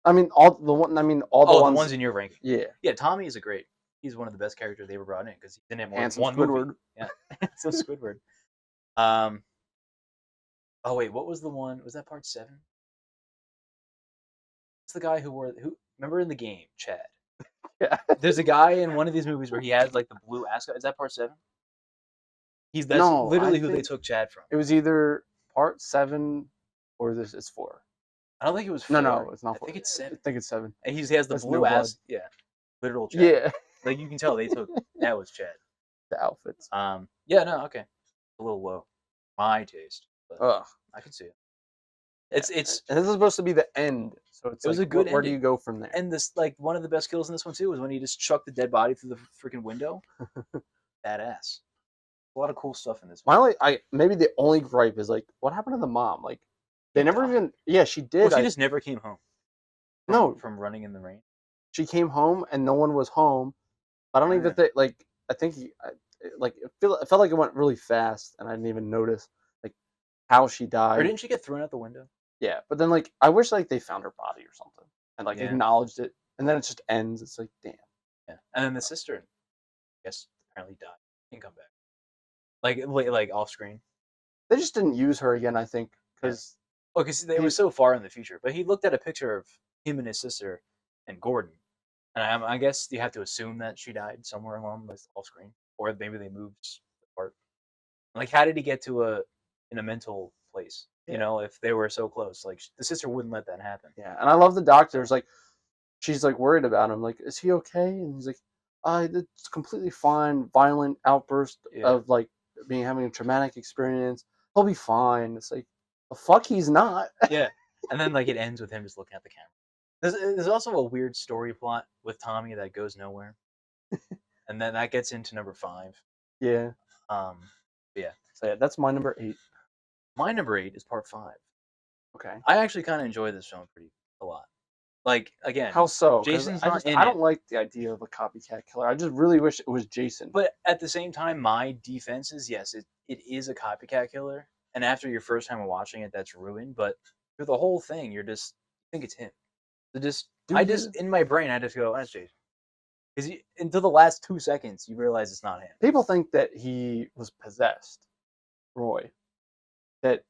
I mean all the ones in your ranking. Yeah, yeah. Tommy is great. He's one of the best characters they ever brought in because he's in it more than one Squidward. Movie. Yeah, so Squidward. Oh wait, what was the one? Was that part 7? It's the guy who remember in the game, Chad? Yeah. There's a guy in one of these movies where he has like the blue ascot. Is that part 7? That's literally who they took Chad from. It was either part 7 or this is 4. I don't think it was 4. No, it's not 4. I think it's 7. I think it's 7. And he has the blue ass. Yeah, literal Chad. Yeah, like you can tell they took that was Chad. The outfits. Yeah, no, okay, a little low, my taste. But I can see it. And this is supposed to be the end, so it was a good. Where do you go from there? And this, like, one of the best kills in this one too was when he just chucked the dead body through the freaking window. Badass. A lot of cool stuff in this one. Maybe the only gripe is like, what happened to the mom? Like, they never even. Yeah, she did. Well, she just never came home. From running in the rain. She came home and no one was home. I don't even think like. I think it felt like it went really fast, and I didn't even notice like how she died. Or didn't she get thrown out the window? Yeah, but then like I wish like they found her body or something and like acknowledged it, and then it just ends. It's like, damn. Yeah, and then the sister, I guess, apparently died. Didn't come back. Like off screen. They just didn't use her again, I think, Yeah. because Well, because it was so far in the future. But he looked at a picture of him and his sister and Gordon, and I guess you have to assume that she died somewhere along the off screen, or maybe they moved apart. Like, how did he get to in a mental place? You Yeah. know, if they were so close, like the sister wouldn't let that happen. Yeah, and I love the doctors. Like, she's like worried about him. Like, is he okay? And he's like, it's completely fine. Violent outburst Yeah, of like being having a traumatic experience. He'll be fine. It's like, the fuck, he's not. yeah. And then like it ends with him just looking at the camera. There's also a weird story plot with Tommy that goes nowhere, and then that gets into number 5. Yeah. Um, yeah. So yeah, that's my number 8. My number 8 is part 5. Okay. I actually kind of enjoy this film a lot. Like again, How so? Because Jason's not in I it, don't like the idea of a copycat killer. I just really wish it was Jason. but at the same time, my defense is yes, it is a copycat killer, and after your first time watching it, that's ruined. But through the whole thing, you think it's him. So I just in my brain, I just go, that's Jason, because until the last 2 seconds, you realize it's not him. People think that he was possessed, Roy. That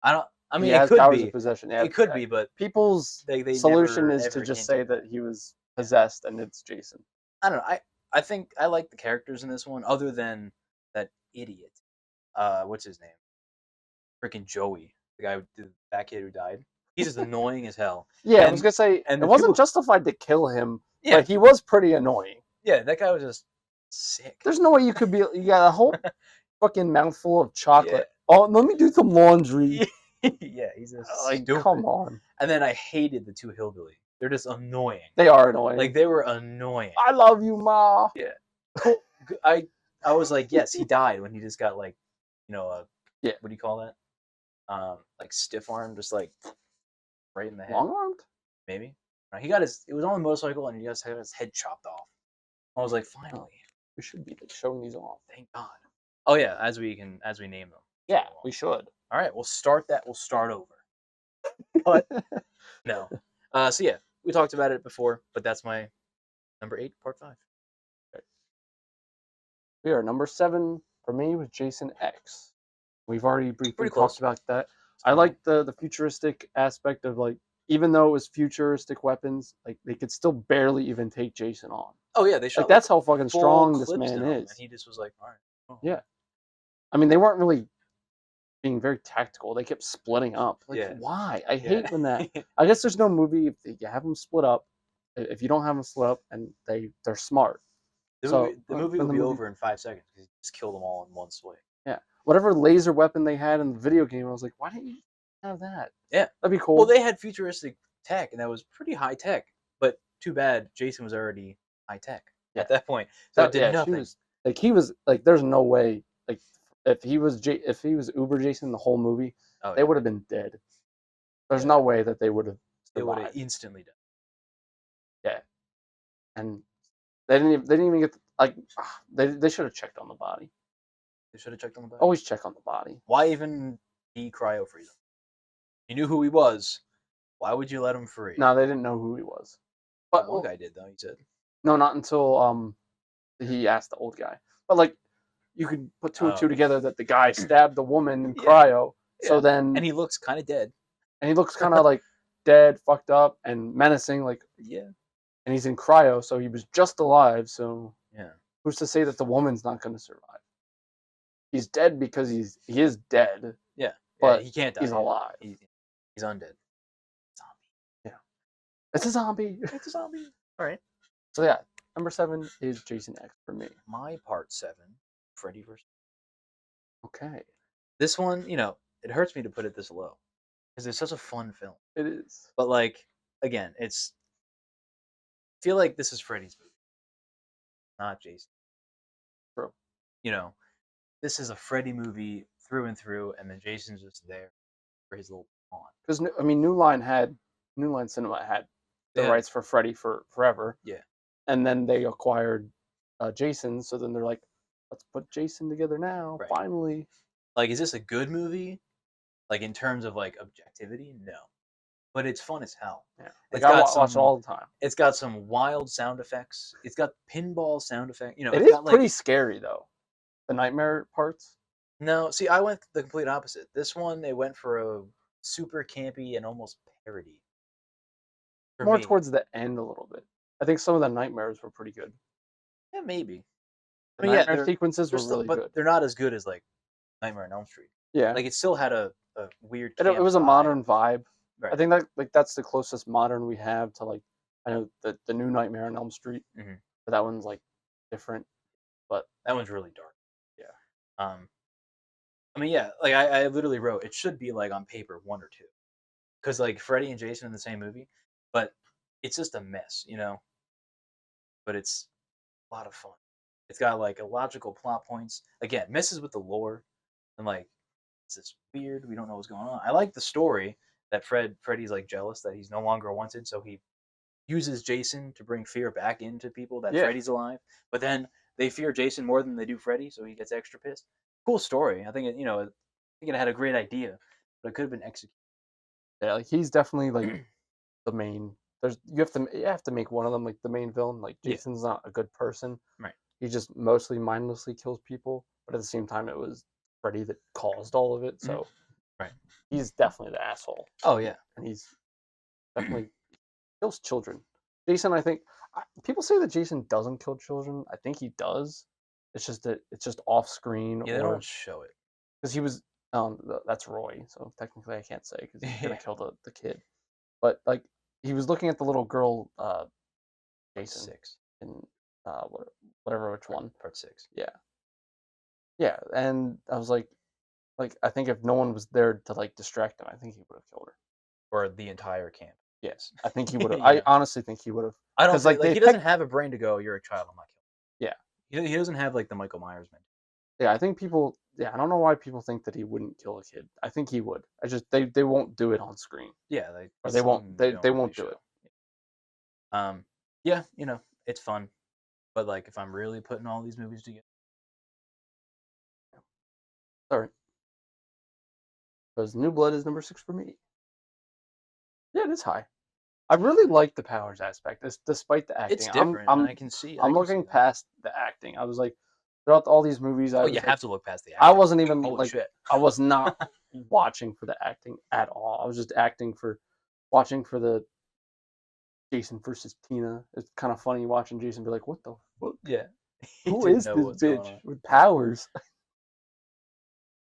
I don't. I mean, he it has could powers be. of possession. Yeah, It could be, but people's they solution never is to ever just hinted say at that he was possessed and it's Jason. I don't know. I think I like the characters in this one, other than that idiot. What's his name? Freaking Joey, the guy, that kid who died. He's just annoying as hell. Yeah, I was gonna say and it wasn't justified to kill him, Yeah, but he was pretty annoying. yeah, that guy was just sick. There's no way you could be. You got a whole fucking mouthful of chocolate. Oh, let me do some laundry. Yeah, he's just Like, stupid. come on. And then I hated the two hillbilly. They're just annoying. They are annoying. Like they were annoying. I love you, Ma. Yeah. I was like, yes, he died when he just got like, yeah. What do you call that? Like stiff arm, just like right in the head. Long armed? Maybe. He got it was on a motorcycle and he just had his head chopped off. I was like, finally. We should be like, showing these off. Thank God. Oh yeah, as we name them. Yeah, we should. All right, we'll start over. But no. So yeah, we talked about it before, but that's my number 8, part 5. Okay. We are number 7 for me with Jason X. We've already briefly talked about that. I like the futuristic aspect of like, even though it was futuristic weapons, like they could still barely even take Jason on. Oh yeah, they shot. Like that's how fucking strong this man is. And he just was like, all right. Oh. Yeah. I mean, they weren't really being very tactical. They kept splitting up. Like, why? I hate when that. I guess there's no movie if you have them split up. If you don't have them split up, and they're smart. The movie would be over in 5 seconds because he just killed them all in one swing. Yeah. Whatever laser weapon they had in the video game, I was like, why didn't you have that? Yeah. That'd be cool. Well, they had futuristic tech, and that was pretty high tech. But too bad Jason was already high tech at that point. So it did nothing. He was like, there's no way. Like, if he was Uber Jason the whole movie, they would have been dead. There's no way that they would have. They would have instantly died. Yeah. And they didn't even get they should have checked on the body. They should have checked on the body. Always check on the body. Why even cryo freeze him? You knew who he was. Why would you let him free? No, they didn't know who he was. But the old guy did though. He said. No, not until he asked the old guy. But like, you could put 2 and 2 together that the guy stabbed the woman in cryo. Yeah. So then, and he looks kind of dead. And he looks kind of like dead, fucked up, and menacing. Like And he's in cryo, so he was just alive. So who's to say that the woman's not going to survive? He's dead because he is dead. Yeah, but he can't die. He's alive. He's undead. Zombie. Yeah, it's a zombie. It's a zombie. All right. So yeah, number 7 is Jason X for me. My part 7, Freddy vs. Okay. This one, it hurts me to put it this low because it's such a fun film. It is. But like, again, I feel like this is Freddy's movie, not Jason. True. This is a Freddy movie through and through, and then Jason's just there for his little pawn. Because I mean, New Line Cinema had the rights for Freddy for forever. Yeah. And then they acquired Jason, so then they're like, let's put Jason together now, finally. Like, is this a good movie? Like, in terms of, like, objectivity? No. but it's fun as hell. Yeah, like It's I got watch it some all the time. it's got some wild sound effects. It's got pinball sound effect. You know, It it's is got pretty like scary though. The nightmare parts. no. See, I went the complete opposite. This one they went for a super campy and almost parody for More me. towards the end a little bit. I think some of the nightmares were pretty good. Yeah, maybe. The I mean, yeah, nightmare sequences they're were still, really but good. they're not as good as like Nightmare on Elm Street. Yeah, Like it still had a weird it camp was a vibe. modern vibe. I Right. think that like that's the closest modern we have to like I know the new Nightmare on Elm Street, Hmm. but that one's like different. But That one's really dark. yeah, Um, I mean, yeah, like I literally wrote it should be like on paper one or two, because like Freddy and Jason in the same movie, but it's just a mess, you know. But it's a lot of fun. It's got like illogical plot points. Again, messes with the lore, and like it's just weird. We don't know what's going on. I like the story that Freddy's like jealous that he's no longer wanted, so he uses Jason to bring fear back into people that yeah, Freddy's alive. But then they fear Jason more than they do Freddy, so he gets extra pissed. Cool story. I think it, I think it had a great idea, but it could have been executed. yeah. Like he's definitely like the main. There's you have to make one of them like the main villain. Like Yeah, Jason's not a good person. right. He just mostly mindlessly kills people, but at the same time, it was Freddy that caused all of it. Mhm. So Right. he's definitely the asshole, Oh yeah. and he's definitely kills children. Jason, I think people say that Jason doesn't kill children. I think he does. It's just that it's just off screen Yeah, they don't or show it. because he was that's Roy, so technically I can't say because he's gonna Yeah. kill the kid. But like he was looking at the little girl, Part Jason, 6. in whatever which one. Part 6. Yeah, yeah, and I was like I think if no one was there to like distract him, I think he would have killed her. Or the entire camp. Yes, I think he would have. You I know. honestly think he would have I don't because think like like they he doesn't picked. have a brain to go, you're a child, I'm not Yeah, killing. He doesn't have like the Michael Myers man. yeah, I think people. Yeah, I don't know why people think that he wouldn't kill a kid. I think he would. I just they won't do it on screen, Yeah, like or it's something they they don't really won't do it. show. Yeah, it's fun. But like if I'm really putting all these movies together, All right, because New Blood is number 6 for me. Yeah, it is high. I really like the powers aspect, despite the it's acting. different. I can see. I I'm can see looking that. past the acting. I was like, throughout all these movies, I Oh, you was like, have to look past the I acting. wasn't even Holy like, shit! I was not watching for the acting at all. I was just watching for the Jason versus Tina. It's kind of funny watching Jason be like, "What the fuck? Yeah, he Who didn't is know this what's going bitch on. with powers?"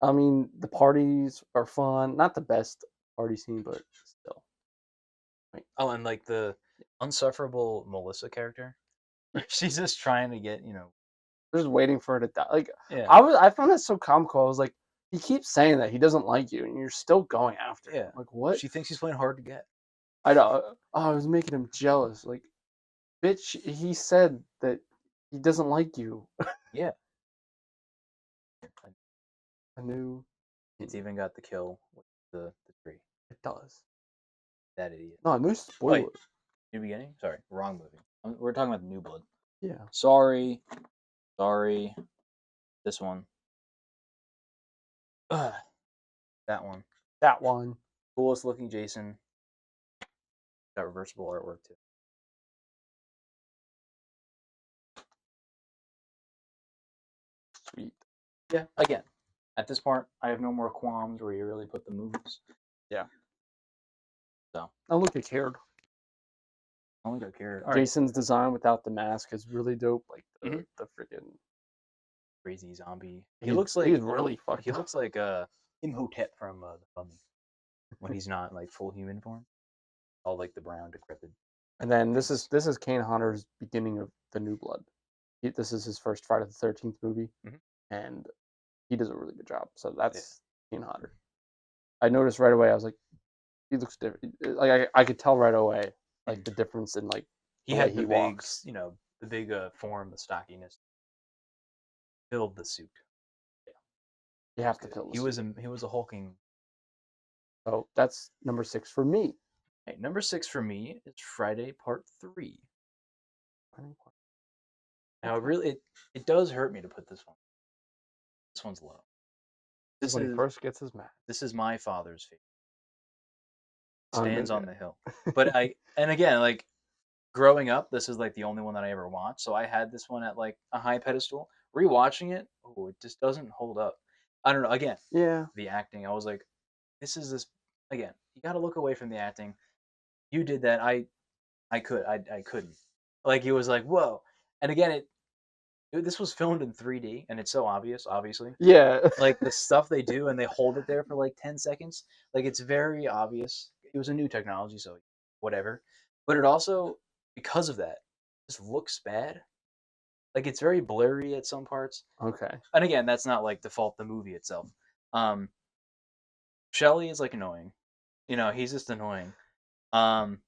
I mean, the parties are fun. Not the best party scene, but still. Like, Oh, and like the unsufferable Melissa character, she's just trying to get just waiting for her to die. Like, yeah, I found that so comical. I was like, he keeps saying that he doesn't like you, and you're still going after him. yeah. Like, what? She thinks he's playing hard to get. I know. Oh, I was making him jealous. Like, bitch, he said that he doesn't like you. Yeah, I knew it's even got the kill with the tree. it does. That idiot. No, no Oh, wait, spoiler. new beginning. Sorry, wrong movie. We're talking about the New Blood. Yeah. Sorry, sorry. This one. Ugh, that one. That one. Coolest looking Jason. Got reversible artwork too. Sweet. Yeah, again, at this part, I have no more qualms where you really put the movies. Yeah. So, Oh, look, it cared. I don't think I care. All right. Jason's design without the mask is really dope. Like Mhm. the freaking. Crazy zombie. He's really fucked he up. looks like Imhotep from the Mummy when he's not like full human form. All like the brown decrepit. And then face. this is Kane Hodder's beginning of the New Blood. This is his first Friday the 13th movie, Mhm. and he does a really good job. So that's Kane Hodder. I noticed right away. I was like, he looks different. Like I could tell right away, like the difference in like He the way had the he big, walks. the big form, the stockiness filled the suit. You have to fill the suit. He was a hulking. So that's number 6 for me. Hey, number 6 for me is Friday Part 3. Now it does hurt me to put this one. This one's low. This is when he first gets his mask. This is my father's favorite. stands on the hill. But and again, like growing up, this is like the only one that I ever watched. So I had this one at like a high pedestal. Rewatching it, oh, it just doesn't hold up. I don't know. Again, Yeah. the acting, I was like, this again. You got to look away from the acting. You did that. I couldn't. Like it was like whoa. And again, this was filmed in 3D, and it's so obvious. Obviously, Yeah. like the stuff they do, and they hold it there for like 10 seconds. Like it's very obvious. It was a new technology, so whatever. But it also, because of that, just looks bad. Like it's very blurry at some parts. Okay. And again, that's not like the fault of the movie itself. Um, Shelly is like annoying. He's just annoying. Um,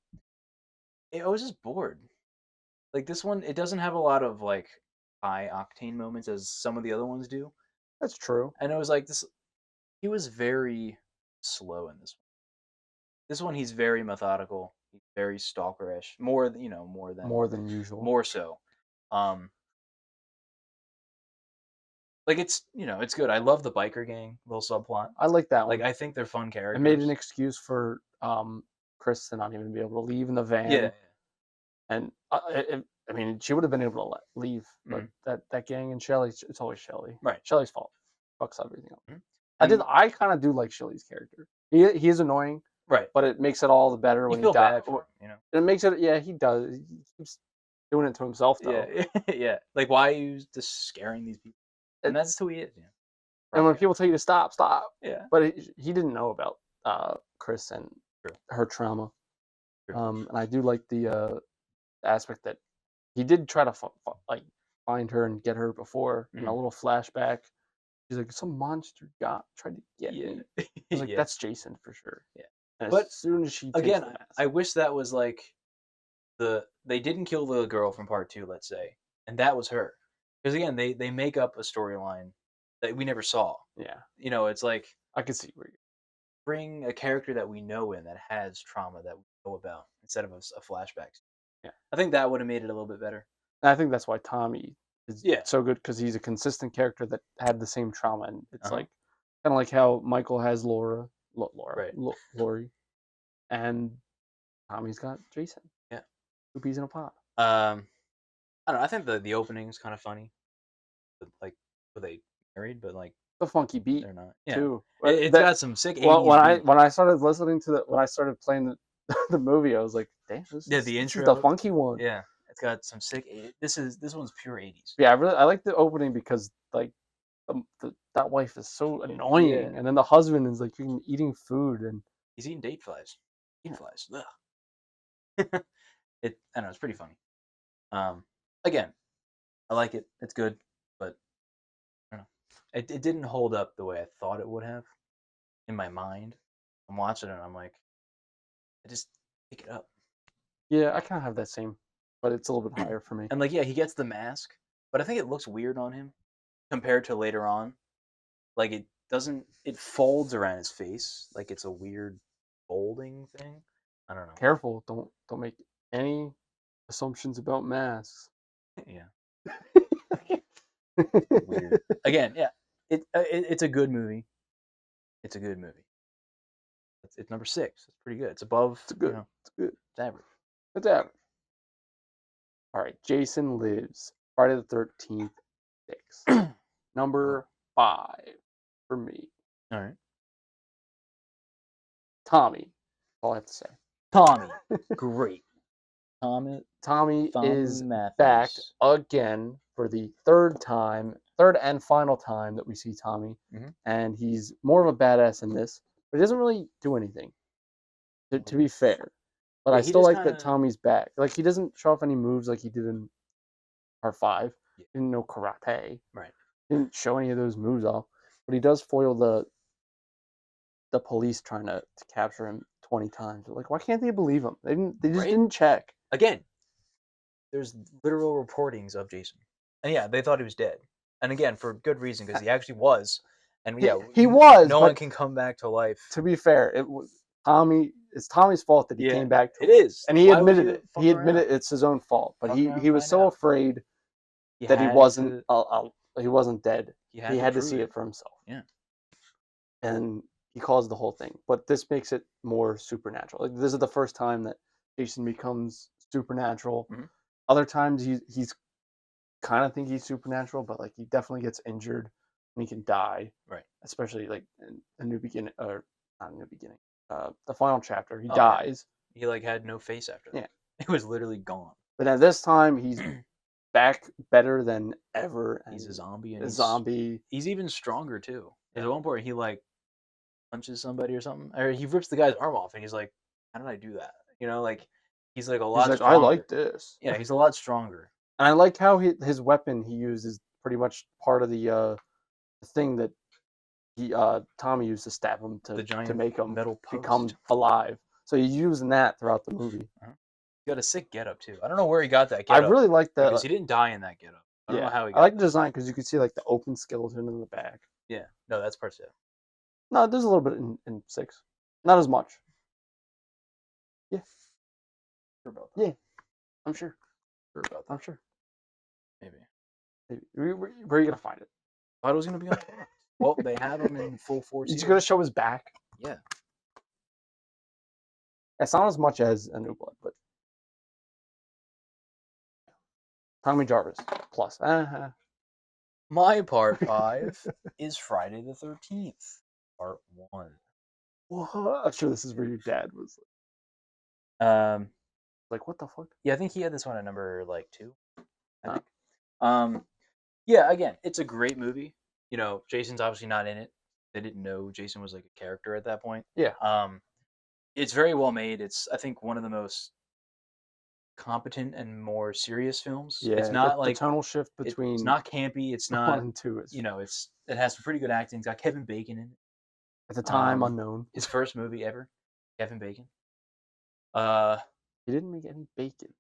I was just bored. Like this one, it doesn't have a lot of like high octane moments as some of the other ones do. That's true. And it was like this. He was very slow in this one. This one, he's very methodical. He's very stalkerish. More than usual. More so. Um, like it's good. I love the biker gang little subplot. I like that one. Like I think they're fun It characters. made an excuse for Chris to not even be able to leave in the van. Yeah. And I mean, she would have been able to leave, but that gang and Shelly, it's always Shelly. Right. Shelly's fault. Fucks everything up. Mm-hmm. I kind of do like Shelly's character. He is annoying, right? But it makes it all the better when he dies. Bad for him, It makes it. Yeah, he does. He keeps doing it to himself, though. Yeah, yeah. Like, why are you just scaring these people? And that's who he is. Yeah. And when people tell you to stop, stop. Yeah. But he didn't know about Chris and her trauma. And I do like the aspect that he did try to find her and get her before in a little flashback. He's like, some monster tried to get me. I was like, that's Jason for sure. Yeah. And but as soon as she again, I wish that was like they didn't kill the girl from part 2, let's say, and that was her. Because again, they make up a storyline that we never saw. Yeah. It's like I can see where you bring a character that we know that has trauma that we know about instead of a flashback. Yeah. I think that would have made it a little bit better. And I think that's why Tommy is so good, because he's a consistent character that had the same trauma, and it's like kind of like how Michael has Laurie, and Tommy's got Jason. Yeah. 2 peas in a pot. I don't know. I think the opening is kind of funny. Like, were they married? But like the funky beat. They're not. Yeah. Too. It's got some sick. Well, when I started listening to when I started playing the movie, I was like, damn, the intro, is the funky one. Yeah, it's got some sick. This one's pure 80s. Yeah, I like the opening because like that wife is so annoying, and then the husband is like eating food and he's eating date flies. Flies. I don't know. It's pretty funny. Again, I like it. It's good, but I don't know. It didn't hold up the way I thought it would have in my mind. I'm watching it and I'm like, I just pick it up. Yeah, I kind of have that same, but it's a little bit higher for me. And like, yeah, he gets the mask, but I think it looks weird on him compared to later on. Like it folds around his face like it's a weird folding thing. I don't know. Careful, don't make any assumptions about masks. Yeah. Weird. Again, yeah. It's a good movie. It's a good movie. It's number 6. It's pretty good. It's above. It's good. It's good. It's average. It's average. All right. Jason Lives. Friday the 13th. 6. Number 5 for me. All right. Tommy. That's all I have to say. Tommy. Great. Tommy is Matthews. Back again for the third and final time that we see Tommy. Mm-hmm. And he's more of a badass in this, but he doesn't really do anything, to be fair. But I still like that Tommy's back. Like, he doesn't show off any moves like he did in part 5. Yeah. He didn't know karate. Right. He didn't show any of those moves off. But he does foil the police trying to capture him 20 times. They're like, why can't they believe him? They just didn't check. Again, there's literal reportings of Jason. And yeah, they thought he was dead. And again, for good reason, because he actually was. And yeah, he was. No one can come back to life. To be fair, it's Tommy's fault that he came back to life. It is. And he admitted it. He admitted it's his own fault. But he was so afraid that he wasn't dead. He had to see it for himself. Yeah. And he caused the whole thing. But this makes it more supernatural. Like this is the first time that Jason becomes supernatural. Mhm. Other times he's kind of think he's supernatural, but like he definitely gets injured and he can die. Right. Especially like in a new beginning or not a new beginning. The final chapter, he Oh, yeah. dies. He like had no face after that. Yeah. It was literally gone. But at this time, he's back better than ever. He's a And zombie, a and zombie. he's even stronger too. Yeah. At one point, he like punches somebody or something, or he rips the guy's arm off, and he's like, "How did I do that?" You know, like he's like a He's lot like, I like stronger. this. Yeah, he's a lot stronger. And I like how his weapon he uses pretty much part of the thing that he Tommy used to stab him The to giant make him metal become post. alive. So he's using that throughout the movie. He got a sick getup too. I don't know where he got that I getup really like that. because he didn't die in that getup. I don't know Yeah, how he I got like the that. design because you can see like the open skeleton in the back. Yeah, no, that's part 2. No, there's a little bit in 6, not as much. Yeah, Sure about that. yeah, I'm sure. Sure about that. I'm sure. Maybe. Where are you gonna find it? I thought it was gonna be on. Well, they have him in full force. He's gonna show his back. Yeah. It's not as much as a New Blood, but Tommy Jarvis plus. My part 5 is Friday the 13th, part 1. What? I'm sure this is where your dad was Um, like, what the fuck? yeah, I think he had this one at number like 2. I Oh. think. Yeah, again, it's a great movie. You know, Jason's obviously not in it. They didn't know Jason was like a character at that point. Yeah. It's very well made. It's I think one of the most competent and more serious films. Yeah, It's not the like tonal shift between it's not campy. It's 1 not and 2 is it has some pretty good acting. It's got Kevin Bacon in it. at the time unknown. His first movie ever, Kevin Bacon. He didn't make any bacon.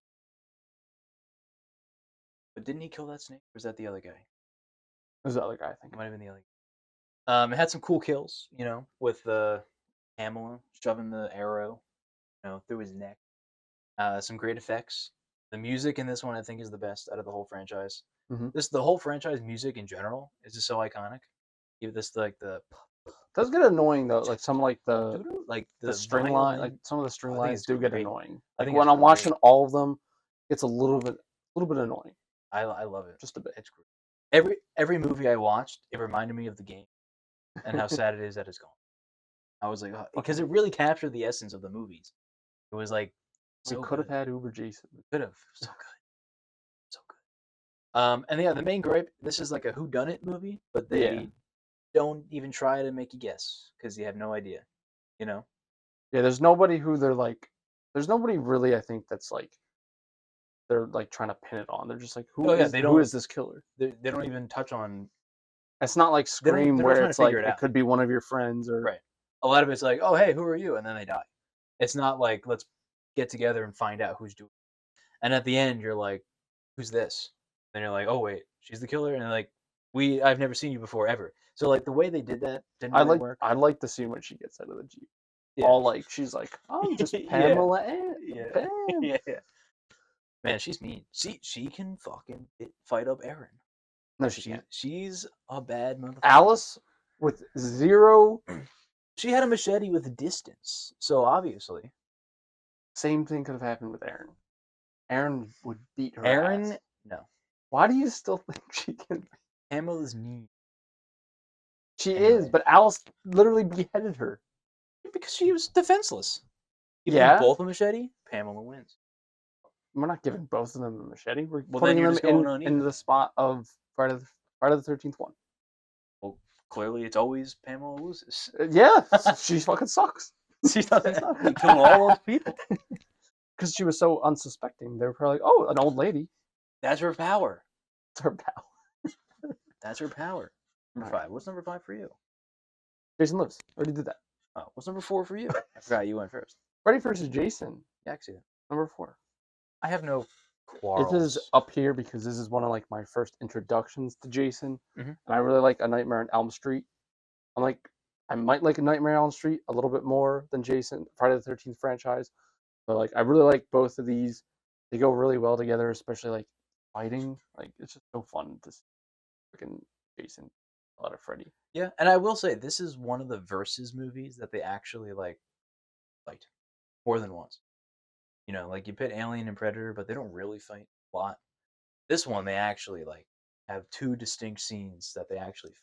But didn't he kill that snake? Or was that the other guy? It was the other guy, I think. It might have been the other guy. It had some cool kills, you know, with Pamela shoving the arrow, you know, through his neck. Some great effects. The music in this one, I think, is the best out of the whole franchise. Mm-hmm. The whole franchise music in general is just so iconic. Give this like the. It does get annoying though, like some like the string violin. line, like some of the string lines do get great. annoying. I Like think when it's I'm watching great. all of them, it's a little bit annoying. I love it. Just a bit. It's great. Every movie I watched, it reminded me of the game and how sad it is that it's gone. I was like, because it really captured the essence of the movies. It was like we could have had Uber Jason. We could have. So good. So good. And yeah, the main gripe, this is like a whodunit movie, but they don't even try to make you guess because you have no idea. You know? Yeah, there's nobody who they're like there's nobody really I think that's like they're like trying to pin it on. They're just like who is this killer? They don't even touch on. It's not like Scream they're not where trying it's to like figure it it out. could be one of your friends or Right. A lot of it's like, oh hey, who are you? And then they die. It's not like let's get together and find out who's doing it. And at the end you're like, who's this? And you're like, oh wait, she's the killer, and like I've never seen you before ever. So like the way they did that didn't really work. I like the scene when she gets out of the Jeep. Yeah. All like she's like, I'm just Pamela and yeah. Man, she's mean. She can fucking fight up Aaron. No, she can't. She's a bad motherfucker. Alice with 0. She had a machete with distance, so obviously. Same thing could have happened with Aaron. Aaron would beat her ass. No. Why do you still think she can? Pamela's mean. She is, but Alice literally beheaded her. Because she was defenseless. If yeah. both a machete, Pamela wins. We're not giving both of them a machete. We're putting them into the spot of Friday the 13th one. Well, clearly it's always Pamela loses. Yeah, she fucking sucks. She doesn't kill all those people. Because she was so unsuspecting. They were probably like, oh, an old lady. That's her power. It's her power. That's her power. Number 5. What's number 5 for you? Jason Lives. Already did that. Oh, what's number 4 for you? I forgot you went first. Freddy vs. Jason. Yeah, actually. Number 4. I have no quarrels. It is up here because this is one of like my first introductions to Jason, and I really like A Nightmare on Elm Street. I might like A Nightmare on Elm Street a little bit more than Jason Friday the 13th franchise, but like I really like both of these. They go really well together, especially like fighting. Like it's just so fun to see freaking Jason. a lot of Freddy. Yeah, and I will say this is one of the Versus movies that they actually like fight more than once. You know, like you pit Alien and Predator, but they don't really fight a lot. This one they actually like have two distinct scenes that they actually fight.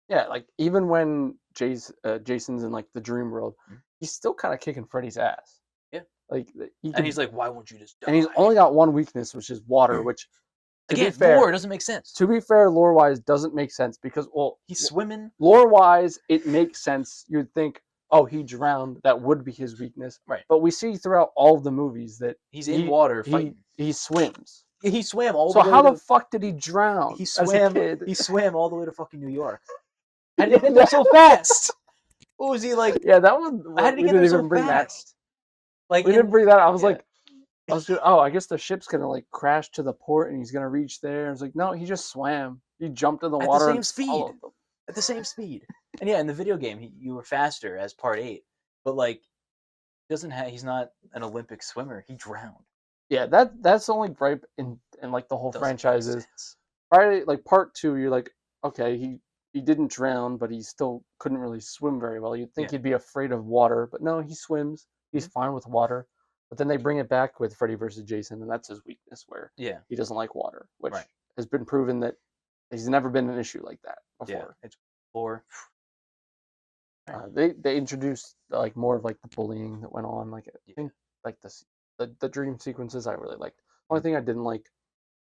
Yeah, like even when Jason's in like the dream world, he's still kind of kicking Freddy's ass. Yeah, like he and can, he's like, "Why won't you just die?" and he's only got one weakness, which is water. Which, to Again, be fair, lore doesn't make sense. To be fair, lore wise, doesn't make sense because he's swimming. Lore wise, it makes sense. You'd think, oh, he drowned. That would be his weakness. Right. But we see throughout all of the movies that he's in water fighting. He swims. He swam all the way. So how the fuck did he drown? He swam. As a kid? He swam all the way to fucking New York. How did he get there so fast? What was he like? Yeah, that one. How did he get there so fast? Like we didn't bring that. I was like, I guess the ship's gonna like crash to the port and he's gonna reach there. I was like, no, he just swam. He jumped in the water at the same speed. At the same speed. And yeah, in the video game, you were faster as Part 8, but like, he's not an Olympic swimmer. He drowned. Yeah, that's the only gripe in like the whole franchise is. Right, like Part 2, you're like, okay, he didn't drown, but he still couldn't really swim very well. You'd think he'd be afraid of water, but no, he swims. He's fine with water. But then they bring it back with Freddy versus Jason, and that's his weakness, where he doesn't like water, which has been proven that he's never been an issue like that before. Yeah, it's lore. They introduced like more of like the bullying that went on. Like I think like the dream sequences I really liked. The only thing I didn't like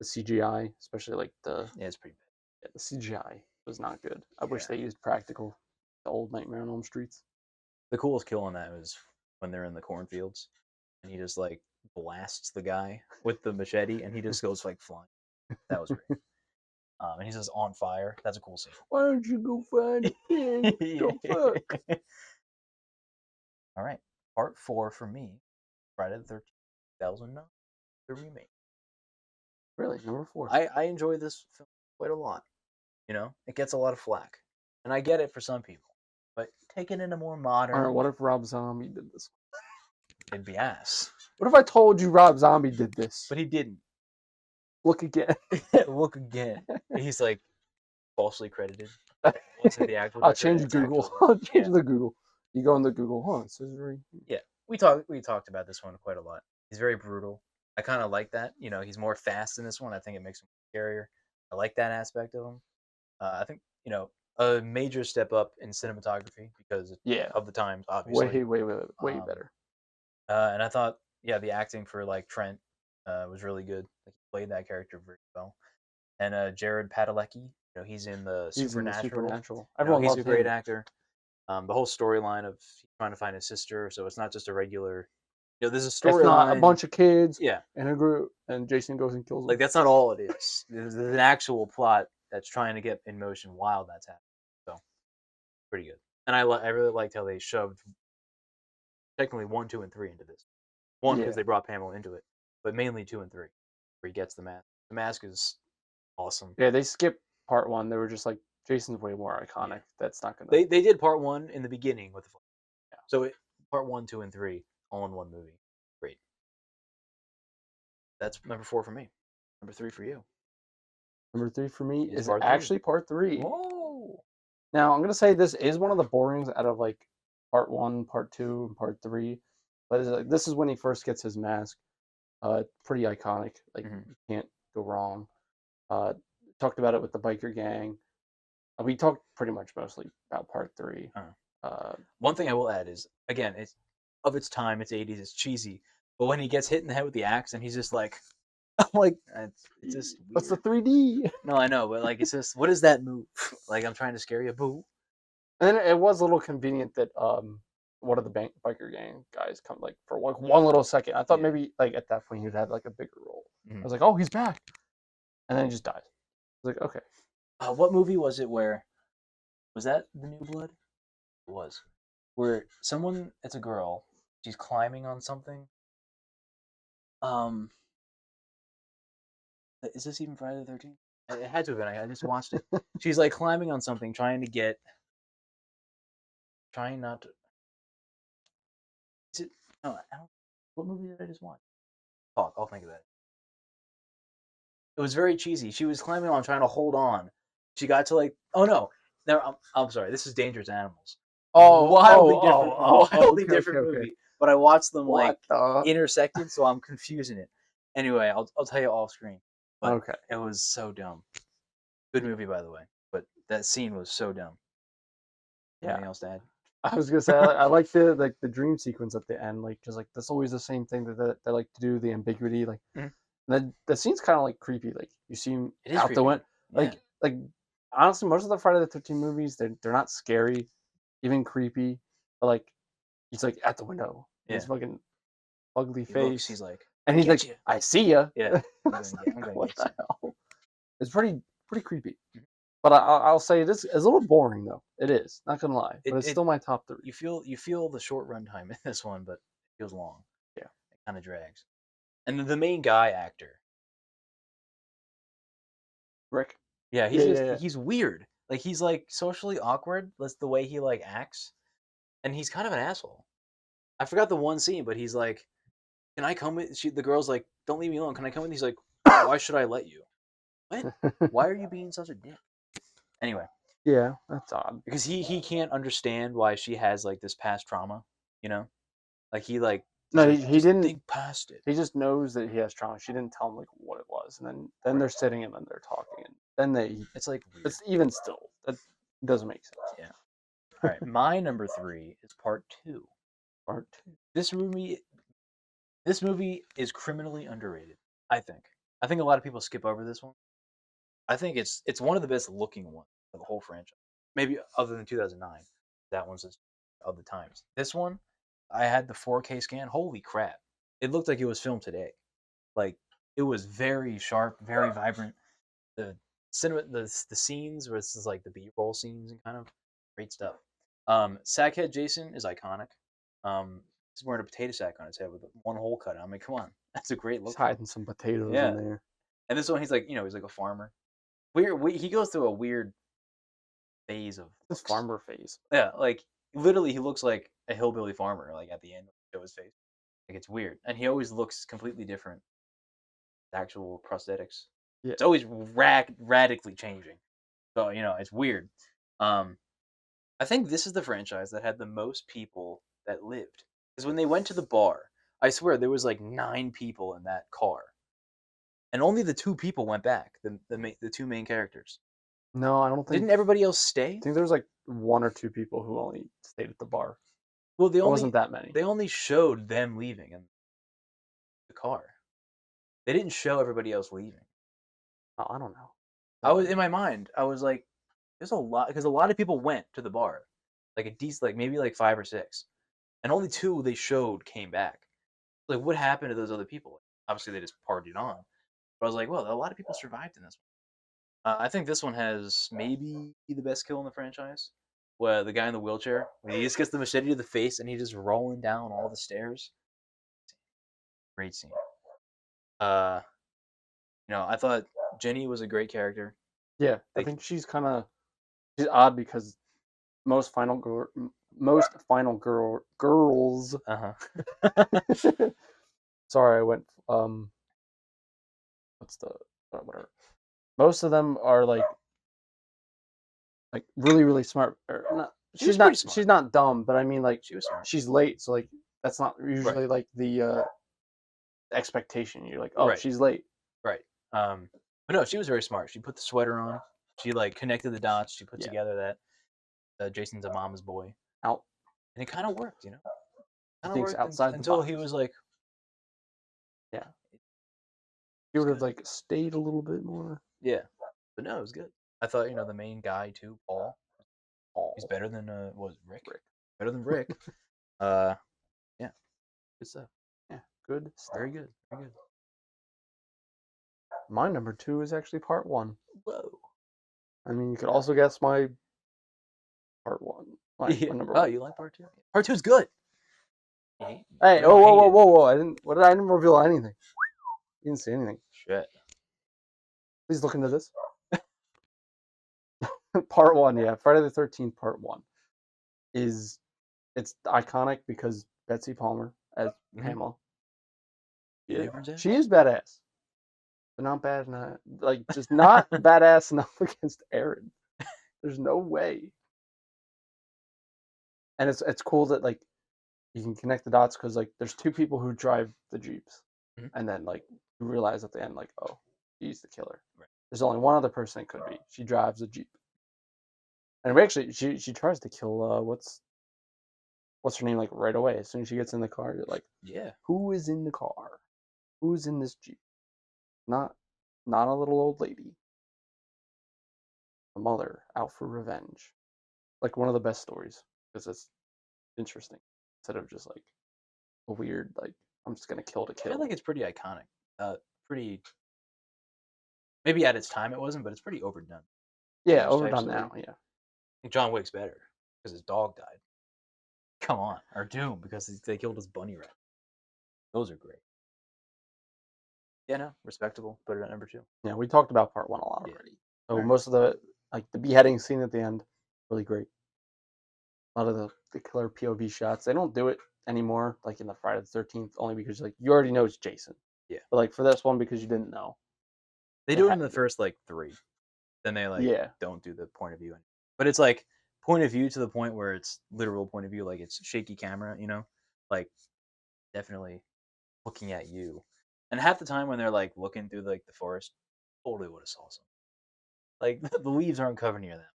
the CGI, especially like it's pretty bad. Yeah, the CGI was not good. I wish they used practical. The old Nightmare on Elm Streets. The coolest kill on that was when they're in the cornfields, and he just like blasts the guy with the machete, and he just goes like flying. That was great. And he says on fire. That's a cool scene. Why don't you go find a pig? The fuck? All right, Part 4 for me. Friday the 13th, 2009, the remake. Really, number 4. I enjoy this film quite a lot. You know, it gets a lot of flack, and I get it for some people. But take it in a more modern. All right, what if Rob Zombie did this? It'd be ass. What if I told you Rob Zombie did this? But he didn't. Look again. Look again. He's like falsely credited. What's the actual? I'll change Google. I'll change the Google. You go in the Google. Yeah, we talked about this one quite a lot. He's very brutal. I kind of like that. You know, he's more fast in this one. I think it makes him scarier. I like that aspect of him. I think a major step up in cinematography because of the times, obviously. Way better. And I thought, the acting for like Trent was really good. Like, he played that character very well. And Jared Padalecki, he's in the Supernatural. Everyone he's a great actor. The whole storyline of trying to find his sister, so it's not just a regular. There's a storyline. It's not a bunch of kids. Yeah. In a group, and Jason goes and kills them. Like, that's not all it is. There's an actual plot that's trying to get in motion while that's happening. So, pretty good. And I really liked how they shoved technically 1, 2, and 3 into this. 1 because they brought Pamela into it, but mainly 2 and 3, where he gets the mask. The mask is awesome. Yeah, they skipped Part 1. They were just like, Jason's way more iconic. Yeah. That's not gonna. They did Part 1 in the beginning with the. Yeah. So Part 1, 2, and 3 all in one movie. Great. That's number 4 for me. Number 3 for you. Number 3 for me is actually Part 3. Oh. Now I'm gonna say this is one of the borings out of like Part 1, Part 2, and Part 3, but this is when he first gets his mask. Pretty iconic. Like you can't go wrong. Talked about it with the biker gang. We talked pretty much mostly about Part 3. One thing I will add is, again, it's of its time, it's 80s, it's cheesy, but when he gets hit in the head with the axe and he's just like, it's just weird. What's the 3D? No, I know, but like, it's just, what is that move? Like, I'm trying to scare you, boo. And then it was a little convenient that one of the biker gang guys come like for one little second. I thought maybe like at that point he'd have like a bigger role. I was like, oh, he's back, and then he just dies. I was like, okay. What movie was it where, was that The New Blood? It was. Where it's a girl, she's climbing on something. Is this even Friday the 13th? It had to have been. I just watched it. She's like climbing on something, trying not to. Is it? No, I don't. What movie did I just watch? I'll think of that. It was very cheesy. She was climbing on, trying to hold on. She got to like, oh no, No, I'm sorry. This is Dangerous Animals. Oh, Wildly okay, different okay. movie. But I watched them like What the? intersected, so I'm confusing it. Anyway, I'll tell you off screen. But Okay. it was so dumb. Good movie, by the way. But that scene was so dumb. Yeah. Anything else to add? I was gonna say I like the dream sequence at the end, like, because like that's always the same thing that they like to do, the ambiguity, like Mhm. the scene's kind of like creepy, like you see him It is out the creepy. window, Yeah. like honestly most of the Friday the 13th movies they're not scary, even creepy, but like he's like at the window, Yeah. his fucking ugly He looks. face, He's like, and I he's get like, you. I see ya. Yeah. It's I'm like, gonna what get the you. hell? It's pretty creepy. But I'll say it is it's a little boring though. It is, not gonna lie, but it's It still my top three. you feel the short runtime in this one, but it feels long. Yeah. It kind of drags. And the main guy actor, Rick. yeah, Yeah. he's weird. Like he's like socially awkward. That's the way he like acts, and he's kind of an asshole. I forgot the one scene, but he's like, "Can I come with?" The girl's like, "Don't leave me alone. Can I come with?" He's like, "Why should I let you? What? Why are you being such a dick?" Anyway, Yeah, that's odd. because he can't understand why she has like this past trauma. You know, like he's No, like, he just didn't. think past it. He just knows that he has trauma. She didn't tell him like what it was, and then they're sitting and then they're talking, and then It's like weird. it's even still that doesn't make sense. Yeah. All right, my number 3 is part 2. Part two. This movie is criminally underrated, I think. I think a lot of people skip over this one. I think it's one of the best looking ones of the whole franchise. Maybe other than 2009. That one's just of the times. This one, I had the 4K scan. Holy crap. It looked like it was filmed today. Like it was very sharp, very vibrant. The cinema the scenes where this is like the B-roll scenes and kind of great stuff. Sackhead Jason is iconic. He's wearing a potato sack on his head with one hole cut. I mean, come on, that's a great He's look for him. hiding some potatoes Yeah, in there. and this one he's like, he's like a farmer. Weird. He goes through a weird phase of This looks. farmer phase. Yeah, like literally, he looks like a hillbilly farmer. Like at the end, show his face. Like it's weird, and he always looks completely different. Actual prosthetics. Yeah. It's always radically changing. So it's weird. Um, I think this is the franchise that had the most people that lived. Because when they went to the bar, I swear there was like 9 people in that car, and only the 2 people went back. The 2 main characters. No, I don't think. Didn't everybody else I stay? think there was like 1 or 2 people who only stayed at the bar. Well, It wasn't that many. they only showed them leaving in the car. They didn't show everybody else leaving. Oh, I don't know. I was in my mind. I was like, there's a lot because a lot of people went to the bar, like a decent, like maybe like 5 or 6, and only 2 they showed came back. Like, what happened to those other people? Obviously, they just partied on. But I was like, well, a lot of people survived in this one. I think this one has maybe the best kill in the franchise, where the guy in the wheelchair, when he just gets the machete to the face and he just rolling down all the stairs. Great scene. Uh, I thought Jenny was a great character. Yeah, I think she's odd because most girls. Sorry, I went. What's the whatever? Most of them are like really really smart. Or not, she's not. Smart. She's not dumb, but I mean like She was smart. she's late, so like that's not usually Right. like the expectation. You're like, oh, Right. she's late. Right. But no, she was very smart. She put the sweater on. She like connected the dots. She put together that Jason's a mama's boy. Out. And it kind of worked, He thinks outside until the he box. was like, yeah. He would have like stayed a little bit more. Yeah, but no, it was good. I thought the main guy too, Paul. He's better than Rick? Better than Rick. Yeah, good stuff. Yeah, good stuff. Very good. Very good. My number 2 is actually part 1. Whoa. I mean, you could also guess my part 1. My number 1. Oh, you like part 2? Part 2 is good. Hey, whoa! I didn't reveal anything. You didn't say anything. Shit. Please look into this. Part 1, yeah, Friday the 13th Part 1 it's iconic because Betsy Palmer as Pamela. Yeah, she is badass, but not bad enough. Like just not badass enough against Aaron. There's no way. And it's cool that like you can connect the dots because like there's two people who drive the jeeps, Mhm. and then like you realize at the end like, oh, he's the killer. Right. There's only one other person it could be. She drives a jeep, and we actually she tries to kill what's her name like right away as soon as she gets in the car. You're like, Yeah. who is in the car? Who's in this jeep? Not not a little old lady. A mother out for revenge. Like one of the best stories because it's interesting instead of just like a weird like I'm just gonna kill to I feel kill. like it's pretty iconic. Pretty maybe at its time it wasn't, but it's pretty overdone. Yeah, Revenge type overdone story. now. Yeah, I think John Wick's better because his dog died. Come on, or Doom because they killed his bunny rat. Those are great. Yeah, no, respectable. Put it at number 2. yeah. We talked about part one a lot Yeah. already. So Alright. most of the like the beheading scene at the end, really great. A lot of the killer POV shots. They don't do it anymore, like in the Friday the 13th, only because like you already know it's Jason. Yeah. But like for this one, because you didn't know. They They do it had in the to. first like 3. Then they like Yeah, don't do the point of view anymore. But it's like point of view to the point where it's literal point of view, like it's shaky camera, like definitely looking at you. And half the time when they're like looking through like the forest, totally would have saw something. Like the leaves aren't covering near them.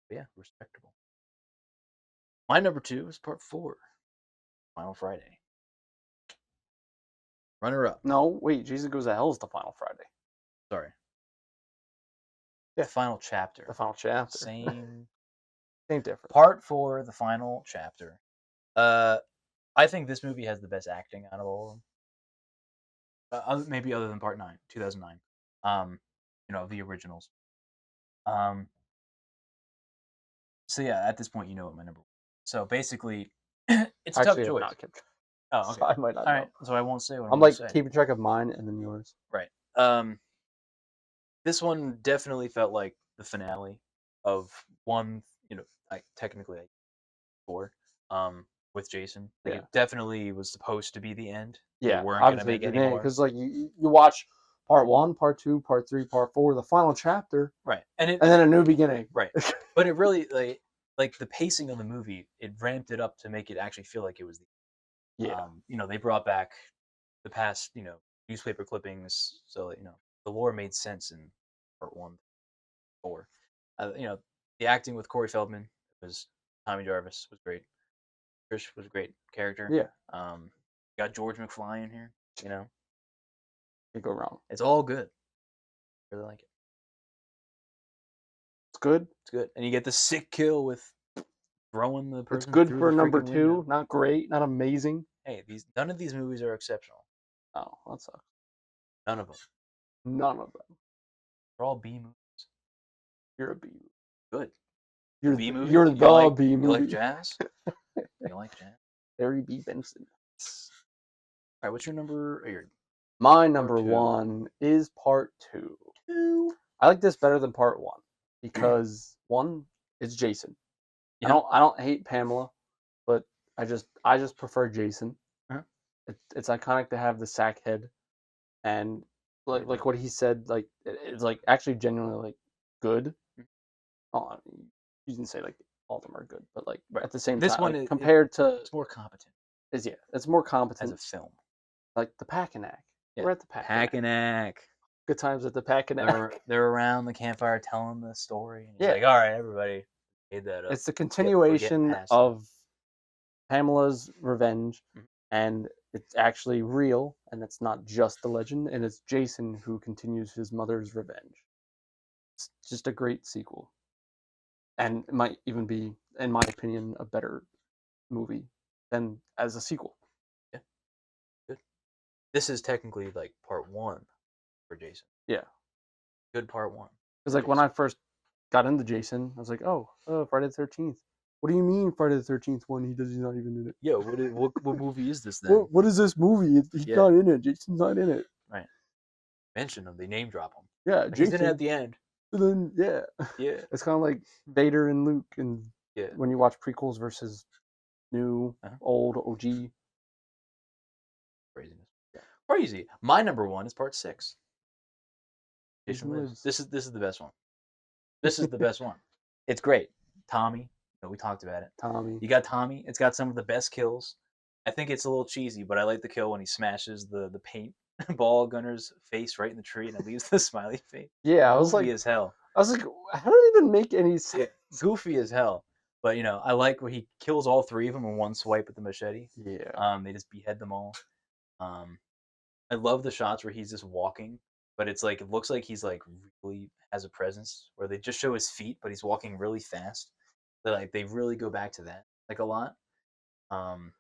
But yeah, respectable. My number 2 is part 4, Final Friday. Runner up. no, wait, Jason Goes to Hell is the final Friday. Sorry. Yeah, The final chapter. the final chapter. Same Same difference. part 4, the final chapter. I think this movie has the best acting out of all of them. Maybe other than part 9, 2009. The originals. Um, so yeah, at this point, you know what my number one. So basically, it's a tough Actually, I have choice. not kept track. Oh, So okay. I might not All know. right. So I won't say what I'm I'm going like to say. keeping track of mine and then yours. Right. This one definitely felt like the finale of one. Like technically like 4. With Jason, like Yeah. it definitely was supposed to be the end. They Yeah, weren't gonna obviously make any more. because like you watch part one, part two, part three, part four, the final chapter, Right. and then a new beginning. Right. But it really like the pacing of the movie, it ramped it up to make it actually feel like it was Yeah, they brought back the past, newspaper clippings, so the lore made sense in part 1, 4. The acting with Corey Feldman was Tommy Jarvis was great. Trish was a great character. yeah, Got George McFly in here. can't go wrong. It's all good. Really like it. It's good. It's good, and you get the sick kill with throwing the It's person good through for the number freaking two. window. Not great, not amazing. Hey, none of these movies are exceptional. Oh, that sucks. None of them. None of them. They're all B movies. You're a B. Good. You're B movie. you're the B You like movie. jazz? You like jazz? Barry B. Benson. All right. What's your number? My number two. one is part 2. 2. I like this better than part 1 because one, it's Jason. Yeah. I don't hate Pamela, but I just prefer Jason. Uh-huh. It's iconic to have the sack head, and like what he said, like it's like actually genuinely like good. Oh, you can say like all of them are good, but like Right. at the same This time, one like, compared to it's more competent it's more as competent. a film. Like the Packanack. Yeah. We're at the Packanack. Packanack. Good times at the Packanack. They're around the campfire telling the story, and he's Yeah. like, "All right, everybody, made that up." It's the We're continuation getting past of Pamela's revenge, Mhm. and it's actually real, and it's not just a legend, and it's Jason who continues his mother's revenge. It's just a great sequel, and it might even be, in my opinion, a better movie than as a sequel. Yeah, good. This is technically like part 1 for Jason. Yeah, Good part 1. because like when I first got into Jason, I was like, oh, Friday the 13th. What do you mean Friday the 13th one? He's not even in it. Yeah, what movie is this then? What is this movie? He's Yeah. not in it. Jason's not in it. Right. Mention him. They name drop him. Yeah, Like, he's in Jason. it at the end. And then yeah, Yeah. it's kind of like Vader and Luke, and Yeah. when you watch prequels versus new, old OG. Craziness. Crazy. My number 1 is part 6. Jason Lives. This is the best one. This is the best one. It's great. Tommy, we talked about it. Tommy. You got Tommy. It's got some of the best kills. I think it's a little cheesy, but I like the kill when he smashes the paint ball gunner's face right in the tree and it leaves the smiley face. Yeah, I was Goofy like, as hell. how did it even make any sense? Yeah, goofy as hell. But I like where he kills all three of them in one swipe with the machete. Yeah. They just behead them all. I love the shots where he's just walking, but it's like it looks like he's like really has a presence. Where they just show his feet, but he's walking really fast. They really go back to that like a lot. Um,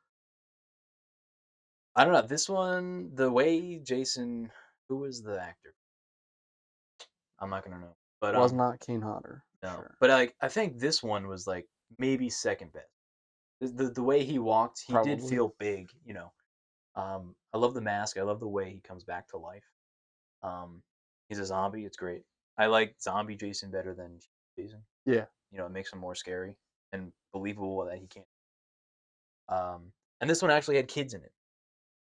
I don't know this one. The way Jason, who was the actor? I'm not gonna know, but Was not Kane Hodder. no. Sure. But I think this one was like maybe second best. The way he walked, he did Probably. feel big. I love the mask. I love the way he comes back to life. He's a zombie. It's great. I like zombie Jason better than Jason. Yeah. It makes him more scary and believable that he can't. And this one actually had kids in it.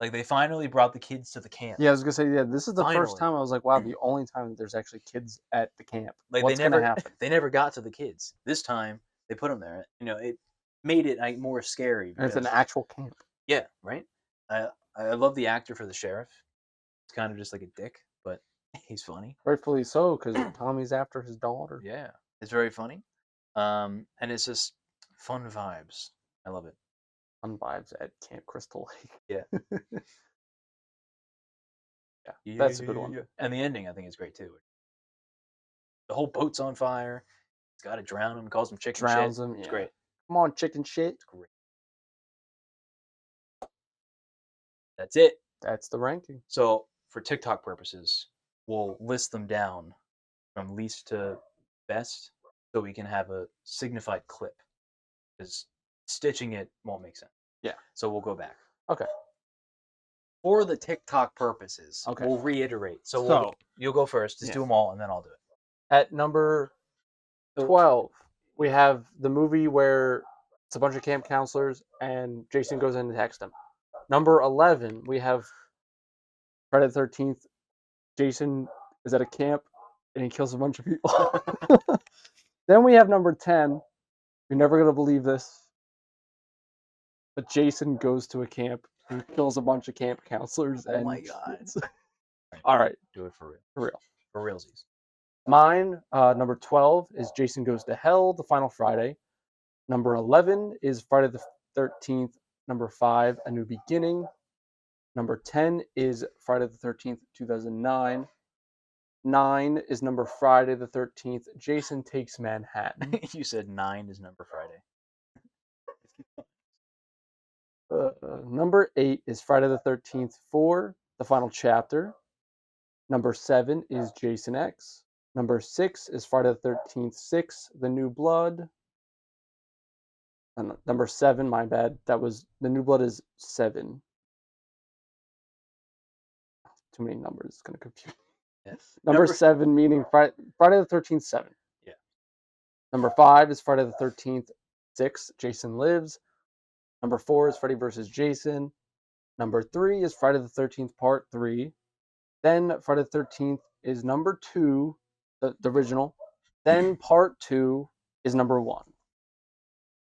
Like they finally brought the kids to the camp. Yeah, I was gonna say, yeah, this is the first Finally. time I was like, wow, the only time that there's actually kids at the camp. Like What's gonna happen? they never got to the kids. This time they put them there. It made it like more scary. And it's an actual camp. Yeah, right. I love the actor for the sheriff. It's kind of just like a dick, but he's funny. Rightfully so, because Tommy's after his daughter. Yeah, it's very funny. And it's just fun vibes. I love it. Fun vibes at Camp Crystal Lake. Yeah. Yeah, that's a good one. And the ending, I think, is great too. The whole boat's on fire. He's got to drown him. Calls him chicken Drowns shit. him. It's Yeah. great. Come on, chicken shit. It's great. That's it. That's the ranking. So for TikTok purposes, we'll list them down from least to best, so we can have a signified clip. Because stitching it won't make sense. Yeah. So we'll go back. Okay. For the TikTok purposes, Okay. we'll reiterate. So you'll go first. Just do them all, and then I'll do it. At number 12, we have the movie where it's a bunch of camp counselors and Jason goes in to text them. Number 11, we have Friday the 13th. Jason is at a camp and he kills a bunch of people. Then we have number 10. You're never going to believe this. But Jason goes to a camp. He kills a bunch of camp counselors. Oh my god. All right. Do it for real. For real. For realsies. Mine, number 12 is Jason Goes to Hell, The Final Friday. Number 11 is Friday the 13th. Number 5, A New Beginning. Number 10 is Friday the 13th, 2009. 9 is number Friday the 13th, Jason Takes Manhattan. You said 9 is number Friday. Number 8 is Friday the 13th 4, The Final Chapter. Number 7 is Jason X. Number 6 is Friday the 13th 6, The New Blood. Number 7, my bad. That was The New Blood is 7. Too many numbers. It's going to confuse me. Yes. Number 7 meaning Friday the 13th 7. Yeah. Number 5 is Friday the 13th 6, Jason Lives. Number 4 is Freddy vs. Jason. Number 3 is Friday the 13th Part 3. Then Friday the 13th is number 2, the original. Then Part 2 is number 1.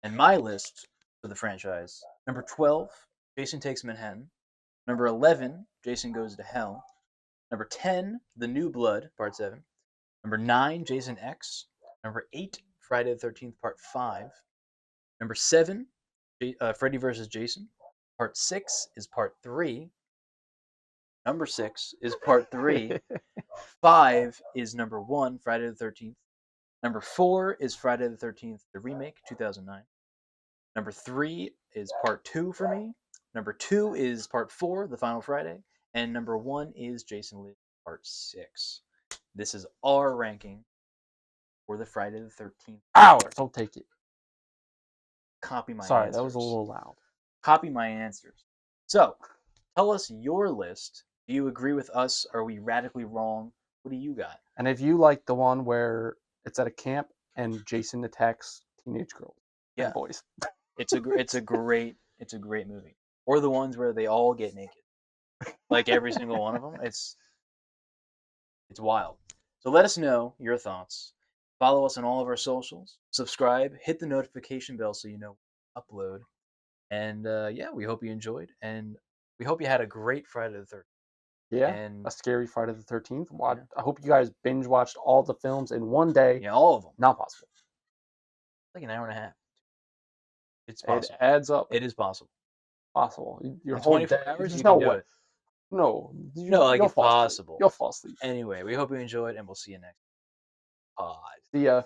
And my list for the franchise: number 12, Jason Takes Manhattan. Number 11, Jason Goes to Hell. Number 10, The New Blood, Part 7. Number 9, Jason X. Number 8, Friday the 13th, Part 5. Number 7, Freddy vs. Jason. Part 6 is Part 3. Number 6 is Part 3. 5 is number 1, Friday the 13th. Number 4 is Friday the 13th, the remake, 2009. Number 3 is Part 2 for me. Number 2 is Part 4, The Final Friday. And number 1 is Jason Lives, Part 6. This is our ranking for the Friday the 13th. Hours. I'll take it. Copy my Sorry, answers. that was a little loud. Copy my answers. So, tell us your list. Do you agree with us? Are we radically wrong? What do you got? And if you like the one where it's at a camp and Jason attacks teenage girls and boys. It's a great movie. Or the ones where they all get naked. Like every single one of them. It's wild. So let us know your thoughts. Follow us on all of our socials. Subscribe. Hit the notification bell so you know when we upload. And yeah, we hope you enjoyed, and we hope you had a great Friday the 13th. Yeah, And a scary Friday the 13th. yeah, I hope you guys binge watched all the films in one day. yeah, all of them. Not possible. Like an hour and a half. It's It possible. adds up. It is possible. Possible. Your In whole 24 day. hours, There's you no can do way. it. No, No, like you'll it's fall asleep. possible. You'll fall asleep. Anyway, we hope you enjoyed, and we'll see you next pod. See ya.